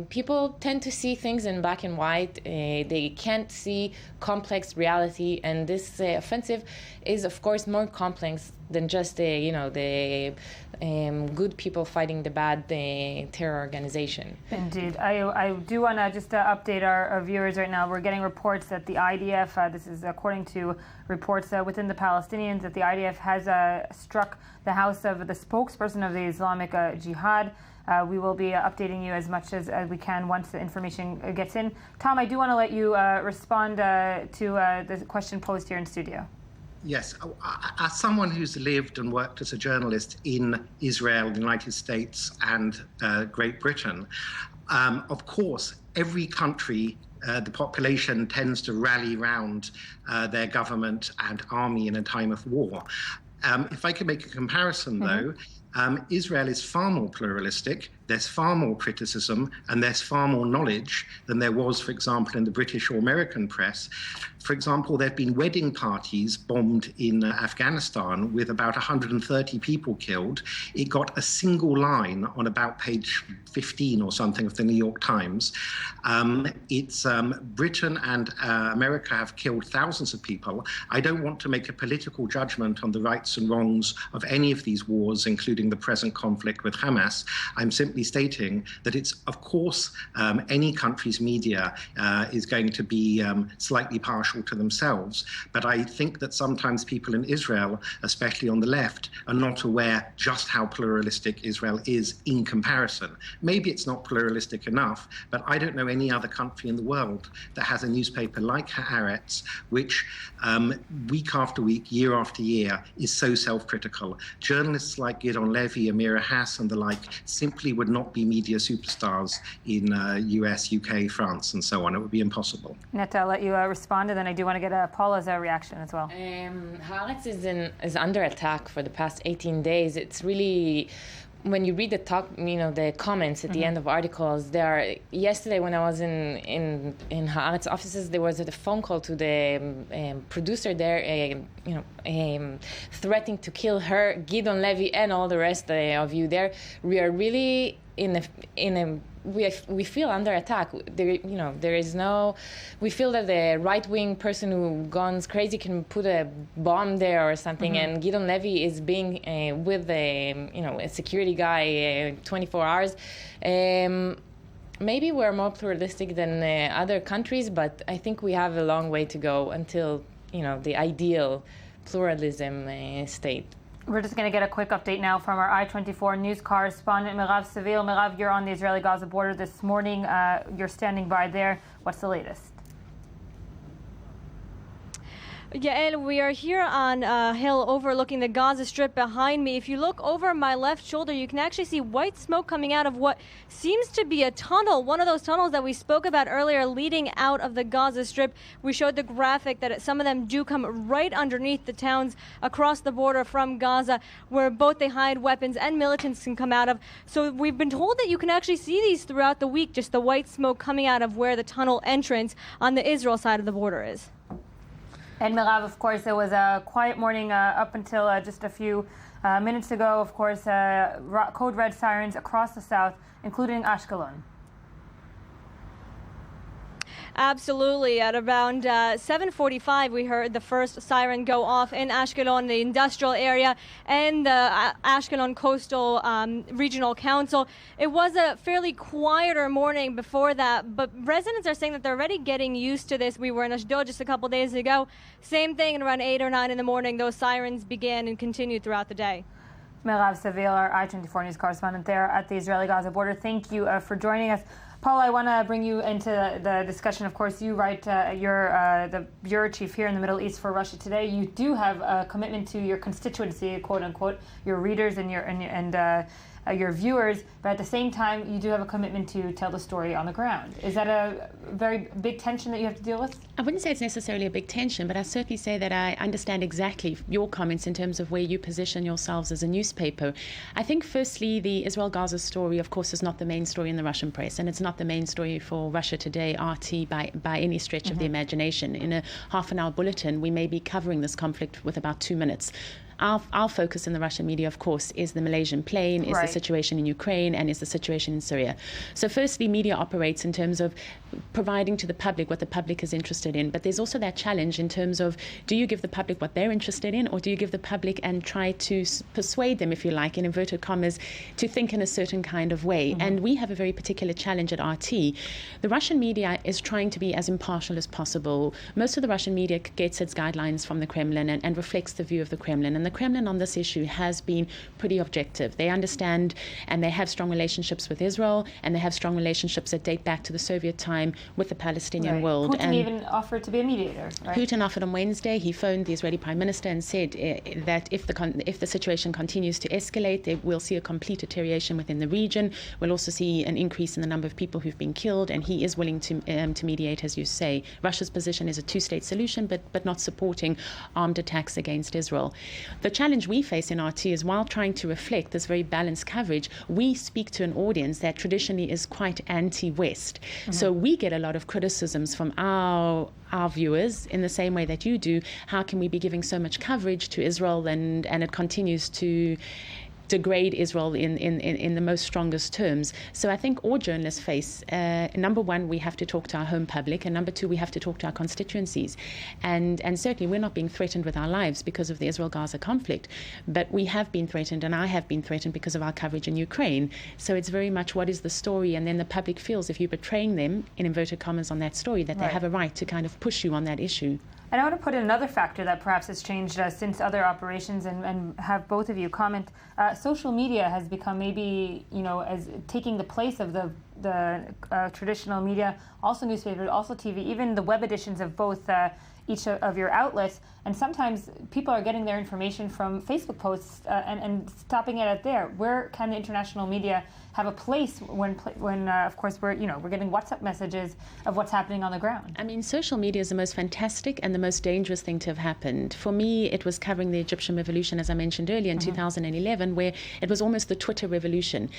people tend to see things in black and white. They can't see complex reality. And this offensive is, of course, more complex than just the good people fighting the bad terror organization. Indeed. I do want to just update our viewers right now. We're getting reports that the IDF, this is according to reports within the Palestinians, that the IDF has struck the house of the spokesperson of the Islamic Jihad. We will be updating you as much as we can once the information gets in. Tom, I do want to let you respond to the question posed here in studio. Yes, as someone who's lived and worked as a journalist in Israel, the United States, and Great Britain, of course, every country, the population tends to rally round their government and army in a time of war. If I could make a comparison, though, Israel is far more pluralistic, there's far more criticism, and there's far more knowledge than there was, for example, in the British or American press. For example, there have been wedding parties bombed in Afghanistan with about 130 people killed. It got a single line on about page 15 or something of the New York Times. Britain and America have killed thousands of people. I don't want to make a political judgment on the rights and wrongs of any of these wars, including including the present conflict with Hamas. I'm simply stating that it's, of course, any country's media is going to be slightly partial to themselves. But I think that sometimes people in Israel, especially on the left, are not aware just how pluralistic Israel is in comparison. Maybe it's not pluralistic enough, but I don't know any other country in the world that has a newspaper like Haaretz, which week after week, year after year, is so self-critical. Journalists like Gidon Levy, Amira Hass, and the like simply would not be media superstars in US, UK, France, and so on. It would be impossible. Netta, I'll let you respond, and then I do want to get Paula's reaction as well. Haaretz is under attack for the past 18 days. It's really, when you read the comments at the end of articles, yesterday when I was in Haaretz offices, there was a phone call to the producer there, threatening to kill her, Gidon Levy, and all the rest of you there. We are really we feel under attack. There is no. We feel that the right-wing person who goes crazy can put a bomb there or something, and Gidon Levy is being with a security guy 24 hours. Maybe we're more pluralistic than other countries, but I think we have a long way to go until the ideal pluralism state. We're just going to get a quick update now from our I-24 news correspondent, Mirav Seville. Mirav, you're on the Israeli-Gaza border this morning. You're standing by there. What's the latest? Yael, we are here on a hill overlooking the Gaza Strip behind me. If you look over my left shoulder, you can actually see white smoke coming out of what seems to be a tunnel, one of those tunnels that we spoke about earlier leading out of the Gaza Strip. We showed the graphic that some of them do come right underneath the towns across the border from Gaza, where both they hide weapons and militants can come out of. So we've been told that you can actually see these throughout the week, just the white smoke coming out of where the tunnel entrance on the Israel side of the border is. And Mirav, of course, it was a quiet morning up until just a few minutes ago. Of course, code red sirens across the south, including Ashkelon. Absolutely. At around 7:45, we heard the first siren go off in Ashkelon, the industrial area, and the Ashkelon Coastal Regional Council. It was a fairly quieter morning before that, but residents are saying that they're already getting used to this. We were in Ashdod just a couple days ago. Same thing, and around 8 or 9 in the morning, those sirens began and continued throughout the day. Mirav Seville, our I-24 news correspondent there at the Israeli-Gaza border. Thank you for joining us. Paul, I want to bring you into the discussion. Of course, you write, you're the bureau chief here in the Middle East for Russia Today. You do have a commitment to your constituency, quote unquote, your readers and your viewers, but at the same time, you do have a commitment to tell the story on the ground. Is that a very big tension that you have to deal with? I wouldn't say it's necessarily a big tension, but I certainly say that I understand exactly your comments in terms of where you position yourselves as a newspaper. I think, firstly, the Israel-Gaza story, of course, is not the main story in the Russian press, and it's not the main story for Russia Today, RT, by any stretch of the imagination. In a half-an-hour bulletin, we may be covering this conflict with about 2 minutes. Our focus in the Russian media, of course, is the Malaysian plane, is the situation in Ukraine, and is the situation in Syria. So firstly, media operates in terms of providing to the public what the public is interested in. But there's also that challenge in terms of, do you give the public what they're interested in, or do you give the public and try to persuade them, if you like, in inverted commas, to think in a certain kind of way? And we have a very particular challenge at RT. The Russian media is trying to be as impartial as possible. Most of the Russian media gets its guidelines from the Kremlin and reflects the view of the Kremlin. And the Kremlin on this issue has been pretty objective. They understand and they have strong relationships with Israel, and they have strong relationships that date back to the Soviet time with the Palestinian world. Putin even offered to be a mediator, right? Putin offered on Wednesday. He phoned the Israeli Prime Minister and said that if the situation continues to escalate, we'll see a complete deterioration within the region. We'll also see an increase in the number of people who've been killed, and he is willing to mediate, as you say. Russia's position is a two-state solution, but not supporting armed attacks against Israel. The challenge we face in RT is, while trying to reflect this very balanced coverage, we speak to an audience that traditionally is quite anti-West. So we get a lot of criticisms from our viewers in the same way that you do. How can we be giving so much coverage to Israel and it continues to degrade Israel in the most strongest terms. So I think all journalists face, number one, we have to talk to our home public, and number two, we have to talk to our constituencies. And certainly we're not being threatened with our lives because of the Israel-Gaza conflict, but we have been threatened, and I have been threatened because of our coverage in Ukraine. So it's very much what is the story, and then the public feels if you're betraying them, in inverted commas, on that story, that they have a right to kind of push you on that issue. And I want to put in another factor that perhaps has changed since other operations, and have both of you comment. Social media has become maybe, as taking the place of the traditional media, also newspapers, also TV, even the web editions of both each of your outlets. And sometimes people are getting their information from Facebook posts and stopping it at there. Where can the international media have a place when of course, we're getting WhatsApp messages of what's happening on the ground? I mean, social media is the most fantastic and the most dangerous thing to have happened. For me, it was covering the Egyptian revolution, as I mentioned earlier, in 2011, where it was almost the Twitter revolution.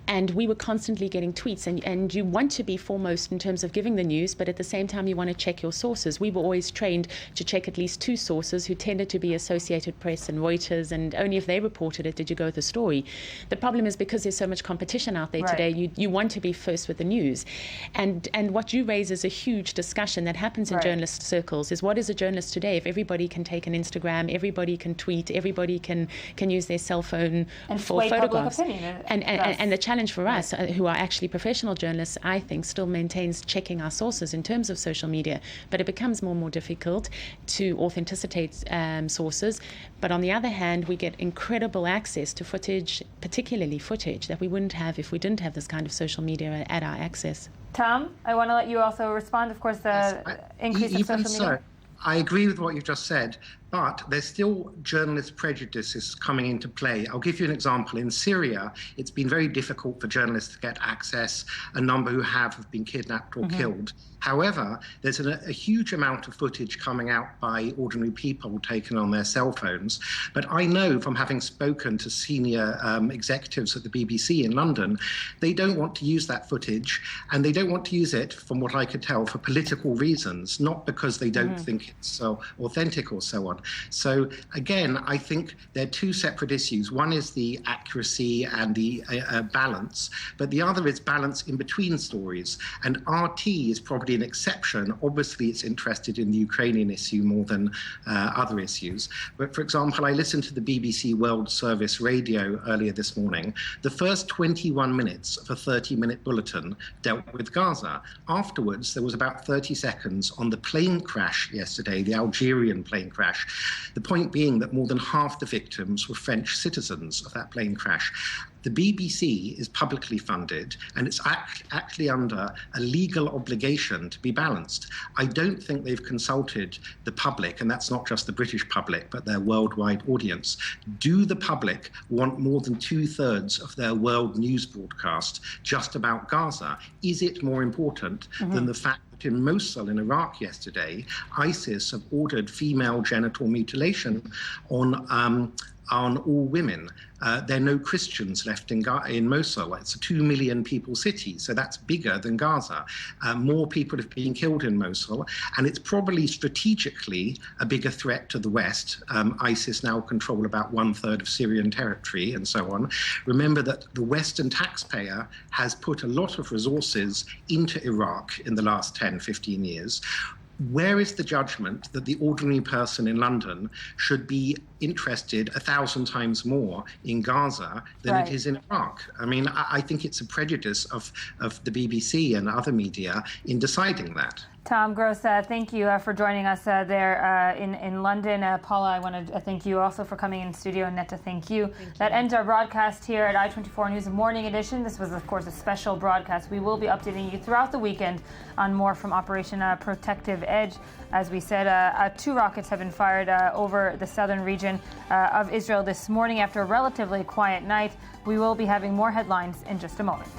And we were constantly getting tweets, and you want to be foremost in terms of giving the news, but at the same time, you want to check your sources. We were always trained to check at least two sources, who tended to be Associated Press and Reuters, and only if they reported it did you go with the story. The problem is, because there's so much competition out there today, you want to be first with the news. And what you raise is a huge discussion that happens in journalist circles, is what is a journalist today if everybody can take an Instagram, everybody can tweet, everybody can use their cell phone and for photographs. And the challenge for us, who are actually professional journalists, I think still maintains checking our sources in terms of social media. But it becomes more and more difficult to authenticate sources. But on the other hand, we get incredible access to footage, particularly footage that we wouldn't have if we didn't have this kind of social media at our access. Tom, I want to let you also respond. Of course, the increase of social media. I agree with what you've just said, but there's still journalist prejudices coming into play. I'll give you an example. In Syria, it's been very difficult for journalists to get access. A number who have been kidnapped or killed. However, there's a huge amount of footage coming out by ordinary people taken on their cell phones. But I know from having spoken to senior executives at the BBC in London, they don't want to use that footage, and they don't want to use it, from what I could tell, for political reasons, not because they don't think it's so authentic or so on. So again, I think they're two separate issues. One is the accuracy and the balance, but the other is balance in between stories. And RT is probably an exception. Obviously, it's interested in the Ukrainian issue more than other issues. But for example, I listened to the BBC World Service Radio earlier this morning. The first 21 minutes of a 30-minute bulletin dealt with Gaza. Afterwards, there was about 30 seconds on the plane crash yesterday, the Algerian plane crash. The point being that more than half the victims were French citizens of that plane crash. The BBC is publicly funded, and it's actually under a legal obligation to be balanced. I don't think they've consulted the public, and that's not just the British public, but their worldwide audience. Do the public want more than 2/3 of their world news broadcast just about Gaza? Is it more important than the fact that in Mosul in Iraq yesterday, ISIS have ordered female genital mutilation on all women? There are no Christians left in Mosul. It's a 2 million people city, so that's bigger than Gaza. More people have been killed in Mosul, and it's probably strategically a bigger threat to the West. ISIS now control about 1/3 of Syrian territory and so on. Remember that the Western taxpayer has put a lot of resources into Iraq in the last 10, 15 years. Where is the judgment that the ordinary person in London should be interested 1,000 times more in Gaza than it is in Iraq? I mean, I think it's a prejudice of the BBC and other media in deciding that. Tom Gross, thank you for joining us there in London. Paula, I want to thank you also for coming in studio, and Netta, thank you. That ends our broadcast here at I-24 News Morning Edition. This was, of course, a special broadcast. We will be updating you throughout the weekend on more from Operation Protective Edge. As we said, 2 rockets have been fired over the southern region of Israel this morning after a relatively quiet night. We will be having more headlines in just a moment.